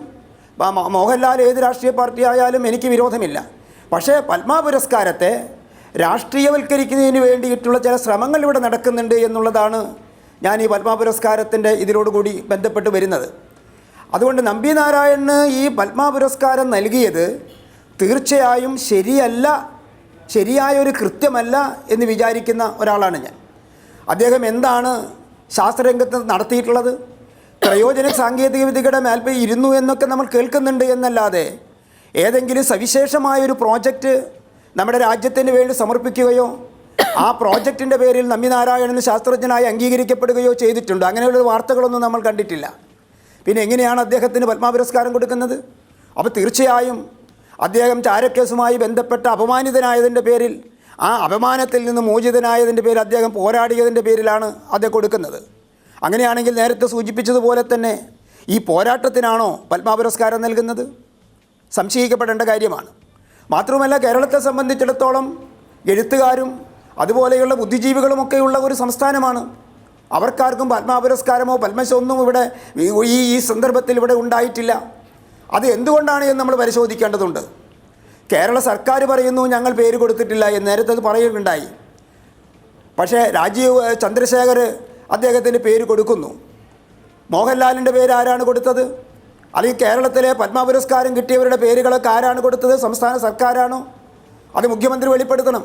മോഹൻലാൽ ഏത് രാഷ്ട്രീയ പാർട്ടിയായാലും എനിക്ക് വിരോധമില്ല. പക്ഷേ പത്മ പുരസ്കാരത്തെ രാഷ്ട്രീയവൽക്കരിക്കുന്നതിന് വേണ്ടിയിട്ടുള്ള ചില ശ്രമങ്ങൾ ഇവിടെ നടക്കുന്നുണ്ട് എന്നുള്ളതാണ് ഞാൻ ഈ പത്മ പുരസ്കാരത്തിൻ്റെ ഇതിനോടുകൂടി ബന്ധപ്പെട്ട് വരുന്നത്. അതുകൊണ്ട് നമ്പി നാരായണന് ഈ പത്മ പുരസ്കാരം നൽകിയത് തീർച്ചയായും ശരിയായൊരു കൃത്യമല്ല എന്ന് വിചാരിക്കുന്ന ഒരാളാണ് ഞാൻ. അദ്ദേഹം എന്താണ് ശാസ്ത്രരംഗത്ത് നടത്തിയിട്ടുള്ളത്? ക്രയോജനിക് സാങ്കേതിക വിദ്യയുടെ മേൽപ്പൈ ഇരുന്നു എന്നൊക്കെ നമ്മൾ കേൾക്കുന്നുണ്ട് എന്നല്ലാതെ ഏതെങ്കിലും സവിശേഷമായൊരു പ്രോജക്റ്റ് നമ്മുടെ രാജ്യത്തിന് വേണ്ടി സമർപ്പിക്കുകയോ ആ പ്രോജക്റ്റിൻ്റെ പേരിൽ നമ്പി നാരായണന് ശാസ്ത്രജ്ഞനായി അംഗീകരിക്കപ്പെടുകയോ ചെയ്തിട്ടുണ്ടോ? അങ്ങനെയുള്ള വാർത്തകളൊന്നും നമ്മൾ കണ്ടിട്ടില്ല. പിന്നെ എങ്ങനെയാണ് അദ്ദേഹത്തിന് പത്മ പുരസ്കാരം കൊടുക്കുന്നത്? അപ്പോൾ തീർച്ചയായും അദ്ദേഹം ചാരക്കേസുമായി ബന്ധപ്പെട്ട് അപമാനിതനായതിൻ്റെ പേരിൽ, ആ അപമാനത്തിൽ നിന്ന് മോചിതനായതിൻ്റെ പേരിൽ അദ്ദേഹം പോരാടിയതിൻ്റെ പേരിലാണ് അദ്ദേഹം കൊടുക്കുന്നത്. അങ്ങനെയാണെങ്കിൽ നേരത്തെ സൂചിപ്പിച്ചതുപോലെ തന്നെ ഈ പോരാട്ടത്തിനാണോ പത്മ പുരസ്കാരം നൽകുന്നത്? സംശയിക്കപ്പെടേണ്ട കാര്യമാണ്. മാത്രമല്ല, കേരളത്തെ സംബന്ധിച്ചിടത്തോളം എഴുത്തുകാരും അതുപോലെയുള്ള ബുദ്ധിജീവികളുമൊക്കെയുള്ള ഒരു സംസ്ഥാനമാണ്. അവർക്കാർക്കും പത്മ പുരസ്കാരമോ പത്മശ്രീയൊന്നും ഇവിടെ ഈ സന്ദർഭത്തിൽ ഇവിടെ ഉണ്ടായിട്ടില്ല. അത് എന്തുകൊണ്ടാണ് എന്ന് നമ്മൾ പരിശോധിക്കേണ്ടതുണ്ട്. കേരള സർക്കാർ പറയുന്നു ഞങ്ങൾ പേര് കൊടുത്തിട്ടില്ല എന്ന്, നേരത്തെ അത് പറയുകയുണ്ടായി. പക്ഷേ രാജീവ് ചന്ദ്രശേഖർ അദ്ദേഹത്തിൻ്റെ പേര് കൊടുക്കുന്നു. മോഹൻലാലിൻ്റെ പേര് ആരാണ് കൊടുത്തത്? അല്ലെങ്കിൽ കേരളത്തിലെ പത്മ പുരസ്കാരം കിട്ടിയവരുടെ പേരുകളൊക്കെ ആരാണ് കൊടുത്തത്? സംസ്ഥാന സർക്കാരാണോ? അത് മുഖ്യമന്ത്രി വെളിപ്പെടുത്തണം.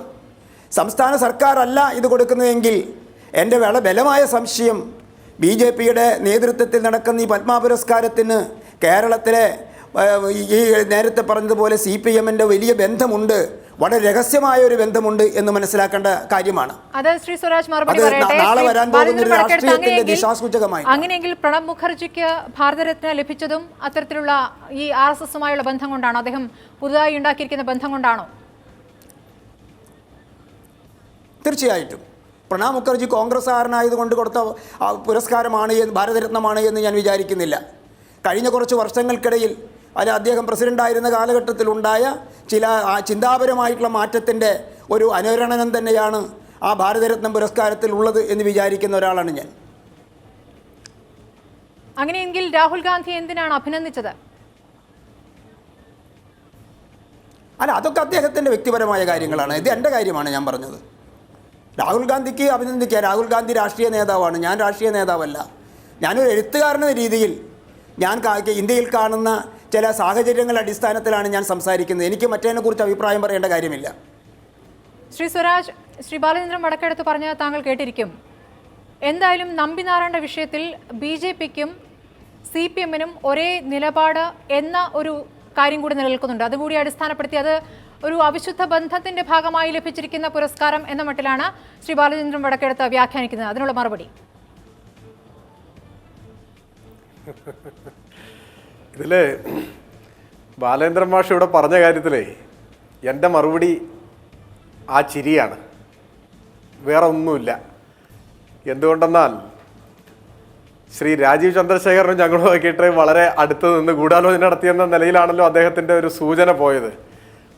സംസ്ഥാന സർക്കാരല്ല ഇത് കൊടുക്കുന്നതെങ്കിൽ എൻ്റെ ബലമായ സംശയം BJPയുടെ നേതൃത്വത്തിൽ നടക്കുന്ന ഈ പത്മ പുരസ്കാരത്തിന് കേരളത്തിലെ ഈ നേരത്തെ പറഞ്ഞതുപോലെ CPM-ൻ്റെ വലിയ ബന്ധമുണ്ട്, വളരെ രഹസ്യമായ ഒരു ബന്ധമുണ്ട് എന്ന് മനസ്സിലാക്കേണ്ട കാര്യമാണ്. നാളെ വരാൻ പോകുന്ന ഒരു രാഷ്ട്രീയത്തിന്റെ ദിശാസൂചകമായി. അങ്ങനെയെങ്കിൽ പ്രണബ് മുഖർജിക്ക് ഭാരതരത്ന ലഭിച്ചതും അത്തരത്തിലുള്ള ഈ RSSുമായുള്ള ബന്ധം കൊണ്ടാണോ? അദ്ദേഹം പുതുതായി ഉണ്ടാക്കിയിരിക്കുന്ന ബന്ധം കൊണ്ടാണോ? തീർച്ചയായിട്ടും പ്രണബ് മുഖർജി കോൺഗ്രസ്സുകാരനായതുകൊണ്ട് കൊടുത്ത പുരസ്കാരമാണ്, ഭാരതരത്നമാണ് എന്ന് ഞാൻ വിചാരിക്കുന്നില്ല. കഴിഞ്ഞ കുറച്ച് വർഷങ്ങൾക്കിടയിൽ അദ്ദേഹം പ്രസിഡൻ്റായിരുന്ന കാലഘട്ടത്തിലുണ്ടായ ചില ചിന്താപരമായിട്ടുള്ള മാറ്റത്തിൻ്റെ ഒരു അനുരണനം തന്നെയാണ് ആ ഭാരതരത്നം പുരസ്കാരത്തിൽ ഉള്ളത് എന്ന് വിചാരിക്കുന്ന ഒരാളാണ് ഞാൻ. അങ്ങനെയെങ്കിൽ രാഹുൽ ഗാന്ധി എന്തിനാണ് അഭിനന്ദിച്ചത്? അല്ല, അതൊക്കെ അദ്ദേഹത്തിൻ്റെ വ്യക്തിപരമായ കാര്യങ്ങളാണ്. ഇത് എൻ്റെ കാര്യമാണ് ഞാൻ പറഞ്ഞത്. രാഹുൽ ഗാന്ധിക്ക് അഭിനന്ദിക്കുക. രാഹുൽ ഗാന്ധി രാഷ്ട്രീയ നേതാവാണ്, ഞാൻ രാഷ്ട്രീയ നേതാവല്ല. ഞാനൊരു എഴുത്തുകാരനെന്ന രീതിയിൽ ഞാൻ ഇന്ത്യയിൽ കാണുന്ന ചില സാഹചര്യങ്ങളുടെ അടിസ്ഥാനത്തിലാണ് ഞാൻ സംസാരിക്കുന്നത്. എനിക്ക് മറ്റേതിനെക്കുറിച്ച് അഭിപ്രായം പറയേണ്ട കാര്യമില്ല. ശ്രീ സ്വരാജ്, ശ്രീ ബാലചന്ദ്രൻ വടക്കെടുത്ത് പറഞ്ഞ താങ്കൾ കേട്ടിരിക്കും. എന്തായാലും നമ്പിനാരായണന്റെ വിഷയത്തിൽ BJPക്കും CPMനും ഒരേ നിലപാട് എന്ന ഒരു കാര്യം കൂടി നിലനിൽക്കുന്നുണ്ട്. അതുകൂടി അടിസ്ഥാനപ്പെടുത്തി അത് ഒരു അവിശുദ്ധ ബന്ധത്തിന്റെ ഭാഗമായി ലഭിച്ചിരിക്കുന്ന പുരസ്കാരം എന്ന മട്ടിലാണ് ശ്രീ ബാലചന്ദ്രൻ വടക്കെടുത്ത് വ്യാഖ്യാനിക്കുന്നത്. അതിനുള്ള മറുപടി? ഇതില് ബാലേന്ദ്രൻ മാഷ് ഇവിടെ പറഞ്ഞ കാര്യത്തിലേ എൻ്റെ മറുപടി ആ ചിരിയാണ്, വേറെ ഒന്നുമില്ല. എന്തുകൊണ്ടെന്നാൽ ശ്രീ രാജീവ് ചന്ദ്രശേഖരനും ഞങ്ങളും നോക്കിയിട്ട് വളരെ അടുത്ത് നിന്ന് ഗൂഢാലോചന നടത്തിയെന്ന നിലയിലാണല്ലോ അദ്ദേഹത്തിൻ്റെ ഒരു സൂചന പോയത്.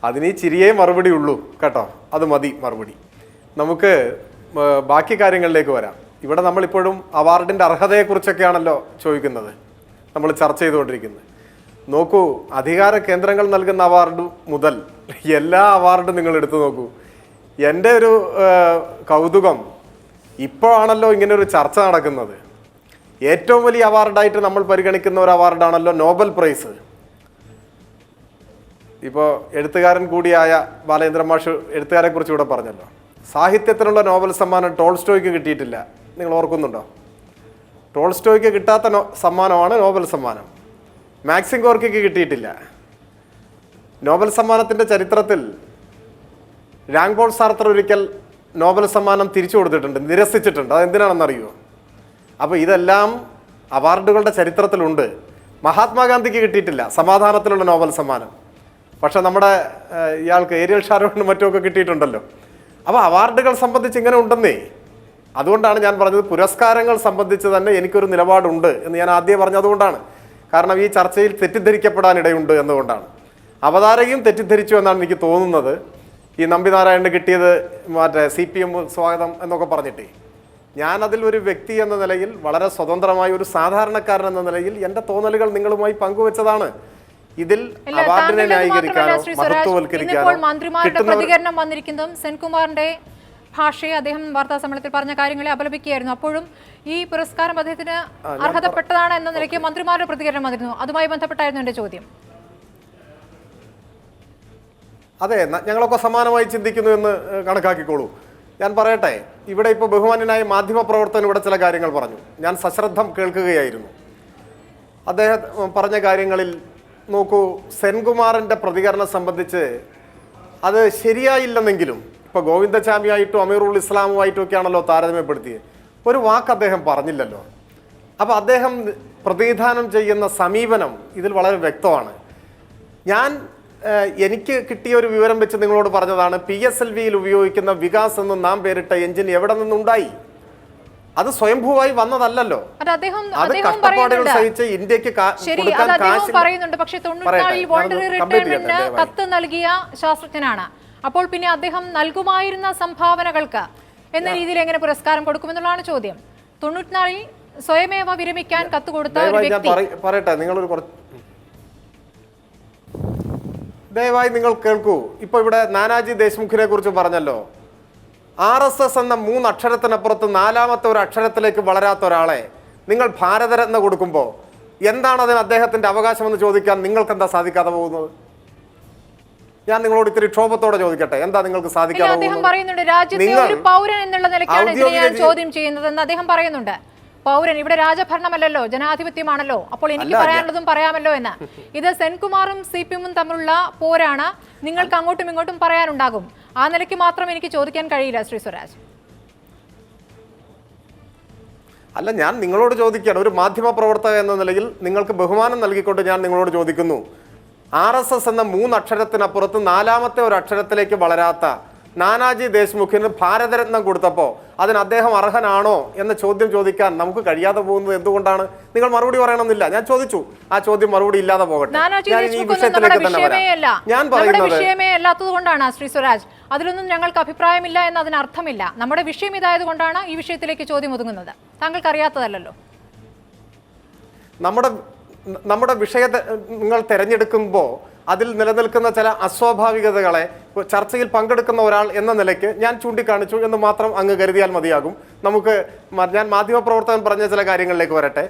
അതിന് ഈ ചിരിയേ മറുപടി ഉള്ളൂ കേട്ടോ, അത് മതി മറുപടി. നമുക്ക് ബാക്കി കാര്യങ്ങളിലേക്ക് വരാം. ഇവിടെ നമ്മളിപ്പോഴും അവാർഡിൻ്റെ അർഹതയെക്കുറിച്ചൊക്കെയാണല്ലോ ചോദിക്കുന്നത്, നമ്മൾ ചർച്ച ചെയ്തുകൊണ്ടിരിക്കുന്നത്. നോക്കൂ, അധികാര കേന്ദ്രങ്ങൾ നൽകുന്ന അവാർഡ് മുതൽ എല്ലാ അവാർഡും നിങ്ങൾ എടുത്തു നോക്കൂ. എൻ്റെ ഒരു കൗതുകം, ഇപ്പോഴാണല്ലോ ഇങ്ങനെ ഒരു ചർച്ച നടക്കുന്നത്. ഏറ്റവും വലിയ അവാർഡായിട്ട് നമ്മൾ പരിഗണിക്കുന്ന ഒരു അവാർഡാണല്ലോ നോബൽ പ്രൈസ്. ഇപ്പോൾ എഴുത്തുകാരൻ കൂടിയായ ബാലേന്ദ്രൻ മാഷ് എഴുത്തുകാരെ കുറിച്ച് ഇവിടെ പറഞ്ഞല്ലോ. സാഹിത്യത്തിനുള്ള നോബൽ സമ്മാനം ടോൾസ്റ്റോയ്ക്ക് കിട്ടിയിട്ടില്ല, നിങ്ങൾ ഓർക്കുന്നുണ്ടോ? ടോൾസ്റ്റോയ്ക്ക് കിട്ടാത്ത സമ്മാനമാണ് നോബൽ സമ്മാനം. മാക്സിം ഗോർക്കിക്ക് കിട്ടിയിട്ടില്ല. നോബൽ സമ്മാനത്തിൻ്റെ ചരിത്രത്തിൽ രാംപോൾ സാർത്തർ ഒരിക്കൽ നോബൽ സമ്മാനം തിരിച്ചു കൊടുത്തിട്ടുണ്ട്, നിരസിച്ചിട്ടുണ്ട്. അതെന്തിനാണെന്നറിയുമോ? അപ്പോൾ ഇതെല്ലാം അവാർഡുകളുടെ ചരിത്രത്തിലുണ്ട്. മഹാത്മാഗാന്ധിക്ക് കിട്ടിയിട്ടില്ല സമാധാനത്തിലുള്ള നോബൽ സമ്മാനം, പക്ഷെ നമ്മുടെ ഇയാൾക്ക് ഏരിയൽ ഷാരോണിനും മറ്റുമൊക്കെ കിട്ടിയിട്ടുണ്ടല്ലോ. അപ്പോൾ അവാർഡുകൾ സംബന്ധിച്ച് ഇങ്ങനെ ഉണ്ടെന്നേ. അതുകൊണ്ടാണ് ഞാൻ പറഞ്ഞത് പുരസ്കാരങ്ങൾ സംബന്ധിച്ച് തന്നെ എനിക്കൊരു നിലപാടുണ്ട് എന്ന് ഞാൻ ആദ്യം പറഞ്ഞതുകൊണ്ടാണ്. കാരണം ഈ ചർച്ചയിൽ തെറ്റിദ്ധരിക്കപ്പെടാനിടയുണ്ട് എന്നുകൊണ്ടാണ്. അവതാരകയും തെറ്റിദ്ധരിച്ചു എന്നാണ് എനിക്ക് തോന്നുന്നത്. ഈ നമ്പിനാരായണന് കിട്ടിയത് മറ്റേ CPM സ്വാഗതം എന്നൊക്കെ പറഞ്ഞിട്ടേ, ഞാനതിൽ ഒരു വ്യക്തി എന്ന നിലയിൽ, വളരെ സ്വതന്ത്രമായ ഒരു സാധാരണക്കാരൻ എന്ന നിലയിൽ എൻ്റെ തോന്നലുകൾ നിങ്ങളുമായി പങ്കുവെച്ചതാണ്. ഇതിൽ അവാർഡിനെ ന്യായീകരിക്കാനോ മഹത്വവൽക്കരിക്കാനോ മന്ത്രിമാരുടെ പ്രതികരണം വന്നിരിക്കുന്നതും സെൻകുമാറിന്റെ ഭാഷയെ അദ്ദേഹം വാർത്താ സമ്മേളനത്തിൽ പറഞ്ഞ കാര്യങ്ങളെ അപലപിക്കുകയായിരുന്നു. അപ്പോഴും ഈ പുരസ്കാരം അദ്ദേഹത്തിന് അർഹതപ്പെട്ടതാണ് എന്ന നിലയ്ക്ക് മന്ത്രിമാരുടെ പ്രതികരണം വന്നിരുന്നു. അതുമായി ബന്ധപ്പെട്ടായിരുന്നു എൻ്റെ ചോദ്യം. അതെ, ഞങ്ങളൊക്കെ സമാനമായി ചിന്തിക്കുന്നു എന്ന് കണക്കാക്കിക്കോളൂ. ഞാൻ പറയട്ടെ, ഇവിടെ ഇപ്പോൾ ബഹുമാന്യനായ മാധ്യമപ്രവർത്തകൻ ഇവിടെ ചില കാര്യങ്ങൾ പറഞ്ഞു. ഞാൻ സശ്രദ്ധം കേൾക്കുകയായിരുന്നു. അദ്ദേഹം പറഞ്ഞ കാര്യങ്ങളിൽ നോക്കൂ, സെൻകുമാറിൻ്റെ പ്രതികരണം സംബന്ധിച്ച് അത് ശരിയായില്ലെന്നെങ്കിലും ഇപ്പോൾ ഗോവിന്ദചാമിയായിട്ടും അമീറുൽ ഇസ്ലാമുമായിട്ടും ഒക്കെയാണല്ലോ താരതമ്യപ്പെടുത്തിയത്. ഒരു വാക്ക് അദ്ദേഹം പറഞ്ഞില്ലല്ലോ. അപ്പോൾ അദ്ദേഹം പ്രതിനിധാനം ചെയ്യുന്ന സമീപനം ഇതിൽ വളരെ വ്യക്തമാണ്. എനിക്ക് കിട്ടിയ ഒരു വിവരം വെച്ച് നിങ്ങളോട് പറഞ്ഞതാണ്, PSLVയിൽ ഉപയോഗിക്കുന്ന വികാസ് എന്ന് നാം പേരിട്ട എഞ്ചിൻ എവിടെ നിന്നുണ്ടായി? അത് സ്വയംഭൂവായി വന്നതല്ലല്ലോ. അത് കഷ്ടപ്പാടുകൾ സഹിച്ച് ഇന്ത്യക്ക് പറയുന്നുണ്ട്. പക്ഷേ 94-ൽ വോളണ്ടറി റിട്ടയർമെന്റിന് കത്ത് നൽകിയ ശാസ്ത്രജ്ഞനാണ്. അപ്പോൾ പിന്നെ അദ്ദേഹം നൽകുമായിരുന്ന സംഭാവനകൾക്ക് എന്ന രീതിയിൽ എങ്ങനെ പുരസ്കാരം കൊടുക്കുമെന്നുള്ളതാണ് ചോദ്യം. 94-ൽ സ്വയമേവ വിരമിക്കാൻ കത്ത് കൊടുത്ത ഒരു വ്യക്തി. പറയട്ടെ, നിങ്ങളൊരു ദയവായി നിങ്ങൾ കേൾക്കൂ. ഇപ്പോൾ ഇവിടെ നാനാജി ദേശ്മുഖിനെ കുറിച്ച് പറഞ്ഞല്ലോ. RSS എന്ന 3 അക്ഷരത്തിനപ്പുറത്ത് 4ാമത്തെ ഒരു അക്ഷരത്തിലേക്ക് വളരാത്ത ഒരാളെ നിങ്ങൾ ഭാരതരത്ന കൊടുക്കുമ്പോൾ എന്താണ് അതിന് അദ്ദേഹത്തിൻ്റെ അവകാശമെന്ന് ചോദിക്കാൻ നിങ്ങൾക്ക് എന്താ സാധിക്കാതെ പോകുന്നത്? ഞാൻ നിങ്ങളോട് ഇത്തിരി ക്ഷോഭത്തോടെ ചോദിക്കട്ടെ, എന്താ നിങ്ങൾക്ക് സാധിക്കാതെ പറയുന്നുണ്ട്? രാജ്യത്തെ ഒരു പൗരൻ എന്നുള്ള നിലയ്ക്കാണ് ഞാൻ ചോദ്യം ചെയ്യുന്നതെന്ന് അദ്ദേഹം പറയുന്നുണ്ട്. പൗരൻ, ഇവിടെ രാജഭരണമല്ലല്ലോ, ജനാധിപത്യമാണല്ലോ. അപ്പോൾ എനിക്ക് പറയാനുള്ളതും പറയാമല്ലോ എന്ന്. ഇത് സെൻകുമാറും CPMും തമ്മിലുള്ള പോരാണ്. നിങ്ങൾക്ക് അങ്ങോട്ടും ഇങ്ങോട്ടും പറയാനുണ്ടാകും. ആ നിലയ്ക്ക് മാത്രം എനിക്ക് ചോദിക്കാൻ കഴിയില്ല ശ്രീ സ്വരാജ്. അല്ല, ഞാൻ നിങ്ങളോട് ചോദിക്കുകയാണ്. ഒരു മാധ്യമ പ്രവർത്തക എന്ന നിലയിൽ നിങ്ങൾക്ക് ബഹുമാനം നൽകിക്കൊണ്ട് ഞാൻ നിങ്ങളോട് ചോദിക്കുന്നു. RSS എന്ന 3 അക്ഷരത്തിനപ്പുറത്ത് 4ാമത്തെ ഒരു അക്ഷരത്തിലേക്ക് വളരാത്ത നാനാജി ദേശ്മുഖിന് ഭാരതരത്നം കൊടുത്തപ്പോൾ അതിന് അദ്ദേഹം അർഹനാണോ എന്ന ചോദ്യം ചോദിക്കാൻ നമുക്ക് കഴിയാതെ പോകുന്നത് എന്തുകൊണ്ടാണ്? നിങ്ങൾ മറുപടി പറയണമെന്നില്ല. ഞാൻ ചോദിച്ചു, ആ ചോദ്യം മറുപടി ഇല്ലാതെ പോകട്ടെ. ഞാൻ വിഷയമേ അല്ലാത്തത് കൊണ്ടാണ് ശ്രീ സ്വരാജ്, അതിലൊന്നും ഞങ്ങൾക്ക് അഭിപ്രായമില്ല എന്ന് അതിന് അർത്ഥമില്ല. നമ്മുടെ വിഷയം ഇതായത് കൊണ്ടാണ് ഈ വിഷയത്തിലേക്ക് ചോദ്യം ഒതുങ്ങുന്നത്. താങ്കൾക്ക് അറിയാത്തതല്ലോ. നമ്മുടെ വിഷയത്തെ നിങ്ങൾ തിരഞ്ഞെടുക്കുമ്പോൾ അതിൽ നിലനിൽക്കുന്ന ചില അസ്വാഭാവികതകളെ ചർച്ചയിൽ പങ്കെടുക്കുന്ന ഒരാൾ എന്ന നിലയ്ക്ക് ഞാൻ ചൂണ്ടിക്കാണിച്ചു എന്ന് മാത്രം അങ്ങ് കരുതിയാൽ മതിയാകും. ഞാൻ മാധ്യമപ്രവർത്തകൻ പറഞ്ഞ ചില കാര്യങ്ങളിലേക്ക് വരട്ടെ.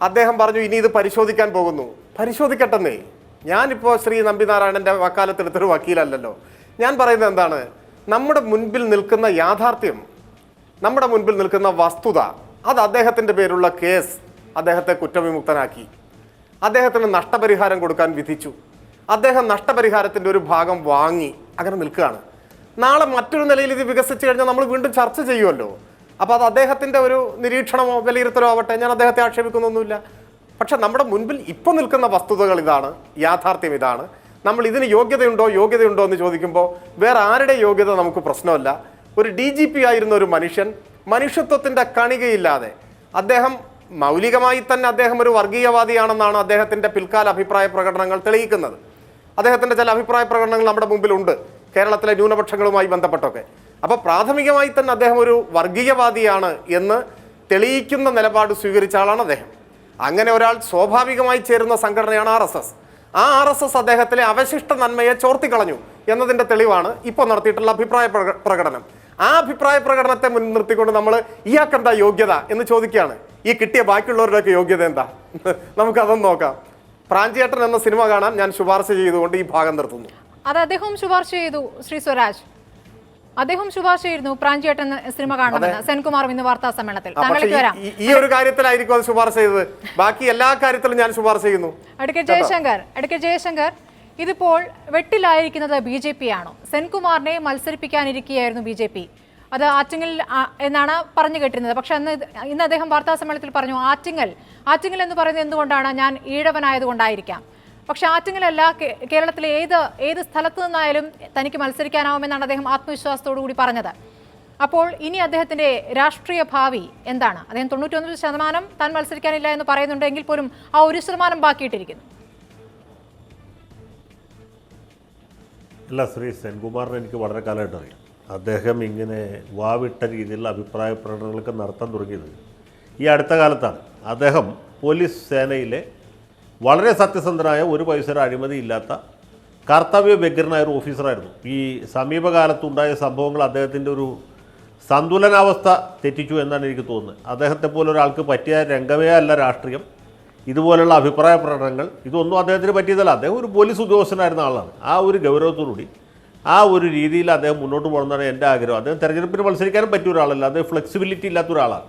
അദ്ദേഹം പറഞ്ഞു ഇനി ഇത് പരിശോധിക്കാൻ പോകുന്നു. പരിശോധിക്കട്ടെന്നേ. ഞാനിപ്പോൾ ശ്രീ നമ്പിനാരായണൻ്റെ വക്കാലത്തെടുത്തൊരു വക്കീലല്ലല്ലോ. ഞാൻ പറയുന്നത് എന്താണ്, നമ്മുടെ മുൻപിൽ നിൽക്കുന്ന യാഥാർത്ഥ്യം, നമ്മുടെ മുൻപിൽ നിൽക്കുന്ന വസ്തുത, അത് അദ്ദേഹത്തിൻ്റെ പേരുള്ള കേസ് അദ്ദേഹത്തെ കുറ്റവിമുക്തനാക്കി. അദ്ദേഹത്തിന് നഷ്ടപരിഹാരം കൊടുക്കാൻ വിധിച്ചു. അദ്ദേഹം നഷ്ടപരിഹാരത്തിൻ്റെ ഒരു ഭാഗം വാങ്ങി. അങ്ങനെ നിൽക്കുകയാണ്. നാളെ മറ്റൊരു നിലയിൽ ഇത് വികസിച്ച് കഴിഞ്ഞാൽ നമ്മൾ വീണ്ടും ചർച്ച ചെയ്യുമല്ലോ. അപ്പോൾ അത് അദ്ദേഹത്തിൻ്റെ ഒരു നിരീക്ഷണമോ വിലയിരുത്തലോ ആവട്ടെ, ഞാൻ അദ്ദേഹത്തെ ആക്ഷേപിക്കുന്നൊന്നുമില്ല. പക്ഷെ നമ്മുടെ മുൻപിൽ ഇപ്പോൾ നിൽക്കുന്ന വസ്തുതകൾ ഇതാണ്, യാഥാർത്ഥ്യം ഇതാണ്. നമ്മൾ ഇതിന് യോഗ്യതയുണ്ടോ എന്ന് ചോദിക്കുമ്പോൾ വേറെ ആരുടെ യോഗ്യത നമുക്ക് പ്രശ്നമല്ല. ഒരു DGP ആയിരുന്ന ഒരു മനുഷ്യൻ, മനുഷ്യത്വത്തിൻ്റെ കണികയില്ലാതെ, അദ്ദേഹം മൗലികമായി തന്നെ അദ്ദേഹം ഒരു വർഗീയവാദിയാണെന്നാണ് അദ്ദേഹത്തിൻ്റെ പിൽക്കാല അഭിപ്രായ പ്രകടനങ്ങൾ തെളിയിക്കുന്നത്. അദ്ദേഹത്തിൻ്റെ ചില അഭിപ്രായ പ്രകടനങ്ങൾ നമ്മുടെ മുമ്പിലുണ്ട്, കേരളത്തിലെ ന്യൂനപക്ഷങ്ങളുമായി ബന്ധപ്പെട്ടൊക്കെ. അപ്പോൾ പ്രാഥമികമായി തന്നെ അദ്ദേഹം ഒരു വർഗീയവാദിയാണ് എന്ന് തെളിയിക്കുന്ന നിലപാട് സ്വീകരിച്ച ആളാണ് അദ്ദേഹം. അങ്ങനെ ഒരാൾ സ്വാഭാവികമായി ചേരുന്ന സംഘടനയാണ് RSS. ആ RSS അദ്ദേഹത്തിലെ അവശിഷ്ട നന്മയെ ചോർത്തിക്കളഞ്ഞു എന്നതിൻ്റെ തെളിവാണ് ഇപ്പോൾ നടത്തിയിട്ടുള്ള അഭിപ്രായ പ്രകടനം. ആ അഭിപ്രായ പ്രകടനത്തെ മുൻനിർത്തിക്കൊണ്ട് നമ്മൾ ഇയാൾക്കെന്താ യോഗ്യത എന്ന് ചോദിക്കുകയാണ്. ഈ കിട്ടിയ ബാക്കിയുള്ളവരുടെയൊക്കെ യോഗ്യത എന്താ? നമുക്കതൊന്ന് നോക്കാം. പ്രാഞ്ചിയേട്ടൻ എന്ന സിനിമ കാണാൻ ഞാൻ ശുപാർശ ചെയ്തുകൊണ്ട് ഈ ഭാഗം നിർത്തുന്നു. അത് അദ്ദേഹവും ശുപാർശ ചെയ്തു. ശ്രീ സ്വരാജ്, അദ്ദേഹം ശുപാർശ ചെയ്തിരുന്നു പ്രാഞ്ചിയേട്ടൻ സിനിമ കാണണമെന്ന്. സെൻകുമാറും ഇന്ന് വാർത്താ സമ്മേളനത്തിൽ. താങ്കളിലേക്ക് വരാം. ഈ ഒരു കാര്യത്തിലായിരിക്കും അത് ശുപാർശ ചെയ്തത്. ബാക്കി എല്ലാ കാര്യത്തിലും ഞാൻ ശുപാർശ ചെയ്യുന്നു. അഡ്വക്കേറ്റ് ജയശങ്കർ, ഇതിപ്പോൾ വെട്ടിലായിരിക്കുന്നത് BJP ആണോ? സെൻകുമാറിനെ മത്സരിപ്പിക്കാനിരിക്കുകയായിരുന്നു BJP. അത് ആറ്റിങ്ങൽ എന്നാണ് പറഞ്ഞു കേട്ടിരുന്നത്. പക്ഷെ ഇന്ന് അദ്ദേഹം വാർത്താ സമ്മേളനത്തിൽ പറഞ്ഞു ആറ്റിങ്ങൽ എന്ന് പറയുന്നത് എന്തുകൊണ്ടാണ്? ഞാൻ ഈഴവനായതുകൊണ്ടായിരിക്കാം. പക്ഷെ ആറ്റിങ്ങലല്ല, കേരളത്തിലെ ഏത് സ്ഥലത്തു നിന്നായാലും തനിക്ക് മത്സരിക്കാനാവുമെന്നാണ് അദ്ദേഹം ആത്മവിശ്വാസത്തോടു കൂടി പറഞ്ഞത്. അപ്പോൾ ഇനി അദ്ദേഹത്തിന്റെ രാഷ്ട്രീയ ഭാവി എന്താണ്? അദ്ദേഹം 99% താൻ മത്സരിക്കാനില്ല എന്ന് പറയുന്നുണ്ടെങ്കിൽ പോലും ആ 1% ബാക്കിയിട്ടിരിക്കുന്നു. അല്ല, ശ്രീ സെൻകുമാറിനെ എനിക്ക് വളരെ കാലമായിട്ട് അറിയാം. അദ്ദേഹം ഇങ്ങനെ വാവിട്ട രീതിയിലുള്ള അഭിപ്രായ പ്രകടനങ്ങളൊക്കെ നടത്താൻ തുടങ്ങിയത് ഈ അടുത്ത കാലത്താണ്. അദ്ദേഹം പോലീസ് സേനയിലെ വളരെ സത്യസന്ധനായ, ഒരു പൈസയുടെ അഴിമതിയില്ലാത്ത, കർത്തവ്യ വ്യഗ്രനായ ഒരു ഓഫീസറായിരുന്നു. ഈ സമീപകാലത്തുണ്ടായ സംഭവങ്ങൾ അദ്ദേഹത്തിൻ്റെ ഒരു സന്തുലനാവസ്ഥ തെറ്റിച്ചു എന്നാണ് എനിക്ക് തോന്നുന്നത്. അദ്ദേഹത്തെ പോലെ ഒരാൾക്ക് പറ്റിയ രംഗമേ അല്ല രാഷ്ട്രീയം. ഇതുപോലുള്ള അഭിപ്രായ പ്രകടനങ്ങൾ ഇതൊന്നും അദ്ദേഹത്തിന് പറ്റിയതല്ല. അദ്ദേഹം ഒരു പോലീസ് ഉദ്യോഗസ്ഥനായിരുന്ന ആളാണ്. ആ ഒരു ഗൗരവത്തോടുകൂടി ആ ഒരു രീതിയിൽ അദ്ദേഹം മുന്നോട്ട് പോകണമെന്നാണ് എൻ്റെ ആഗ്രഹം. അദ്ദേഹം തെരഞ്ഞെടുപ്പിന് മത്സരിക്കാനും പറ്റിയ ഒരാളല്ല. അദ്ദേഹം ഫ്ലെക്സിബിലിറ്റി ഇല്ലാത്ത ഒരാളാണ്.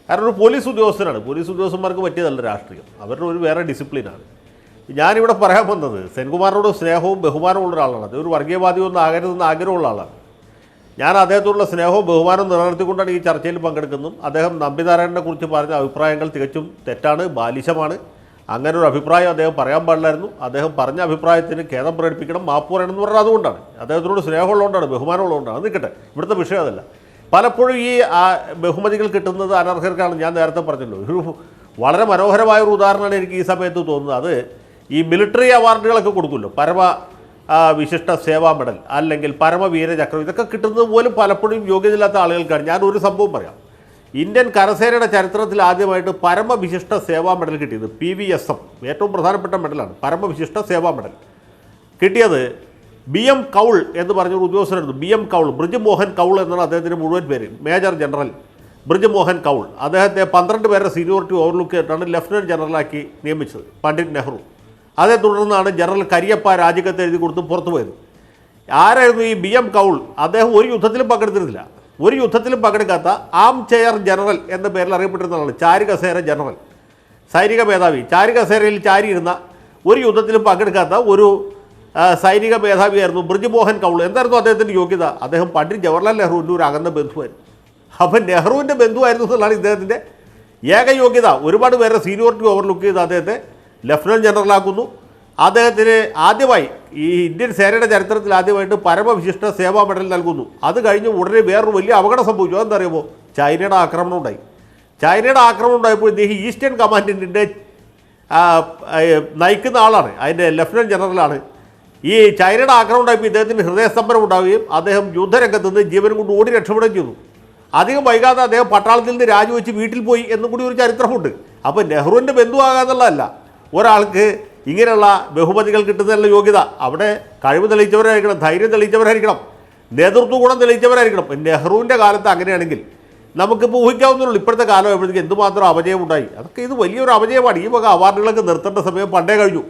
കാരണം ഒരു പോലീസ് ഉദ്യോഗസ്ഥനാണ്. പോലീസ് ഉദ്യോഗസ്ഥന്മാർക്ക് പറ്റിയതല്ല രാഷ്ട്രീയം. അവരുടെ ഒരു വേറെ ഡിസിപ്ലിനാണ്. ഞാനിവിടെ പറയാൻ വന്നത്, സെൻകുമാറിനോട് സ്നേഹവും ബഹുമാനവും ഉള്ള ഒരാളാണ്. അദ്ദേഹം ഒരു വർഗീയവാദിയൊന്നും ആകരുതെന്ന് ആഗ്രഹമുള്ള ആളാണ്. ഞാൻ അദ്ദേഹത്തോടുള്ള സ്നേഹവും ബഹുമാനവും നിലനിർത്തിക്കൊണ്ടാണ് ഈ ചർച്ചയിൽ പങ്കെടുക്കുന്നതും. അദ്ദേഹം നമ്പിനാരായണനെ കുറിച്ച് പറഞ്ഞ അഭിപ്രായങ്ങൾ തികച്ചും തെറ്റാണ്, ബാലിശമാണ്. അങ്ങനെ ഒരു അഭിപ്രായം അദ്ദേഹം പറയാൻ പാടില്ലായിരുന്നു. അദ്ദേഹം പറഞ്ഞ അഭിപ്രായത്തിന് ഖേദം പ്രകടിപ്പിക്കണം, മാപ്പ് പറയണം എന്ന് പറഞ്ഞാൽ അതുകൊണ്ടാണ്. അദ്ദേഹത്തിനോട് സ്നേഹമുള്ളതുകൊണ്ടാണ്, ബഹുമാനമുള്ളതുകൊണ്ടാണ്. അത് നിൽക്കട്ടെ, ഇവിടുത്തെ വിഷയം അതല്ല. പലപ്പോഴും ഈ ബഹുമതികൾ കിട്ടുന്നത് അനർഹർക്കാണ്. ഞാൻ നേരത്തെ പറഞ്ഞല്ലോ, ഒരു വളരെ മനോഹരമായ ഒരു ഉദാഹരണമാണ് എനിക്ക് ഈ സമയത്ത് തോന്നുന്നത്. അത് ഈ മിലിറ്ററി അവാർഡുകളൊക്കെ കൊടുക്കുമല്ലോ, പരമ വിശിഷ്ട സേവാ മെഡൽ അല്ലെങ്കിൽ പരമവീര ചക്രം, ഇതൊക്കെ കിട്ടുന്നത് പോലും പലപ്പോഴും യോഗ്യതയില്ലാത്ത ആളുകൾക്കാണ്. ഞാനൊരു സംഭവം പറയാം. ഇന്ത്യൻ കരസേനയുടെ ചരിത്രത്തിൽ ആദ്യമായിട്ട് പരമവിശിഷ്ട സേവാ മെഡൽ കിട്ടിയത് PVSM, ഏറ്റവും പ്രധാനപ്പെട്ട മെഡലാണ്. പരമവിശിഷ്ട സേവാ മെഡൽ കിട്ടിയത് BM കൗൾ എന്ന് പറഞ്ഞൊരു ഉദ്യോഗസ്ഥനായിരുന്നു. BM കൗൾ, ബ്രിജ് മോഹൻ കൗൾ എന്നാണ് അദ്ദേഹത്തിൻ്റെ മുഴുവൻ പേര്. Major general Brij Mohan Kaul. അദ്ദേഹത്തെ 12 പേരുടെ സീനിയോറിറ്റി ഓവർലുക്ക് ചെയ്തിട്ടാണ് ലഫ്റ്റനൻറ്റ് ജനറലാക്കി നിയമിച്ചത് പണ്ഡിറ്റ് നെഹ്റു. അതേ തുടർന്നാണ് ജനറൽ കരിയപ്പ രാജിക്കത്ത് എഴുതി കൊടുത്ത് പുറത്തു പോയത്. ആരായിരുന്നു ഈ BM കൗൾ? അദ്ദേഹം ഒരു യുദ്ധത്തിലും പങ്കെടുത്തിരുന്നില്ല. ഒരു യുദ്ധത്തിലും പങ്കെടുക്കാത്ത ആം ചെയർ ജനറൽ എന്ന പേരിൽ അറിയപ്പെട്ടിരുന്ന ആളാണ്. ചാരുകസേര ജനറൽ, സൈനിക മേധാവി. ചാരുകസേരയിൽ ചാരിയിരുന്ന, ഒരു യുദ്ധത്തിലും പങ്കെടുക്കാത്ത ഒരു സൈനിക മേധാവിയായിരുന്നു ബ്രിജ് മോഹൻ കൗൾ. എന്തായിരുന്നു അദ്ദേഹത്തിൻ്റെ യോഗ്യത? അദ്ദേഹം പണ്ഡിറ്റ് ജവഹർലാൽ നെഹ്റുവിൻ്റെ ഒരു അകന്ന ബന്ധുവായിരുന്നു. അപ്പം നെഹ്റുവിൻ്റെ ബന്ധുവായിരുന്നു എന്നുള്ളതാണ് ഇദ്ദേഹത്തിൻ്റെ ഏക യോഗ്യത. ഒരുപാട് പേരെ സീനിയോറിറ്റി ഓവർലുക്ക് ചെയ്ത് അദ്ദേഹത്തെ ലഫ്റ്റനൻറ്റ് ജനറലാക്കുന്നു. അദ്ദേഹത്തിന് ആദ്യമായി ഈ ഇന്ത്യൻ സേനയുടെ ചരിത്രത്തിൽ ആദ്യമായിട്ട് പരമവിശിഷ്ട സേവാ മെഡൽ നൽകുന്നു. അത് കഴിഞ്ഞ് ഉടനെ വേറൊരു വലിയ അപകടം സംഭവിച്ചു. അതെന്താ അറിയുമോ? ചൈനയുടെ ആക്രമണം ഉണ്ടായി. ചൈനയുടെ ആക്രമണം ഉണ്ടായപ്പോൾ ഇദ്ദേഹം ഈസ്റ്റേൺ കമാൻഡിൻ്റെ നയിക്കുന്ന ആളാണ്, അതിൻ്റെ ലഫ്റ്റനൻറ്റ് ജനറലാണ്. ഈ ചൈനയുടെ ആക്രമണം ഉണ്ടായപ്പോൾ ഇദ്ദേഹത്തിന് ഹൃദയസ്തംഭനം ഉണ്ടാവുകയും അദ്ദേഹം യുദ്ധരംഗത്ത് നിന്ന് ജീവനും കൊണ്ട് ഓടി രക്ഷപ്പെടുകയും ചെയ്തു. അധികം വൈകാതെ അദ്ദേഹം പട്ടാളത്തിൽ നിന്ന് രാജിവെച്ച് വീട്ടിൽ പോയി എന്നും കൂടി ഒരു ചരിത്രമുണ്ട്. അപ്പോൾ നെഹ്റുവിൻ്റെ ബന്ധുവാകാന്നുള്ളതല്ല ഒരാൾക്ക് ഇങ്ങനെയുള്ള ബഹുമതികൾ കിട്ടുന്നതിനുള്ള യോഗ്യത. അവിടെ കഴിവ് തെളിയിച്ചവരായിരിക്കണം, ധൈര്യം തെളിയിച്ചവരായിരിക്കണം, നേതൃത്വ ഗുണം തെളിയിച്ചവരായിരിക്കണം. നെഹ്റുവിൻ്റെ കാലത്ത് അങ്ങനെയാണെങ്കിൽ നമുക്കിപ്പോൾ ഊഹിക്കാവുന്നുള്ളൂ ഇപ്പോഴത്തെ കാലം എപ്പോഴത്തേക്ക് എന്തുമാത്രം അപജയം ഉണ്ടായി. അതൊക്കെ ഇത് വലിയൊരു അപജയമാണ്. ഈ വക അവാർഡുകളൊക്കെ നിർത്തേണ്ട സമയം പണ്ടേ കഴിഞ്ഞു.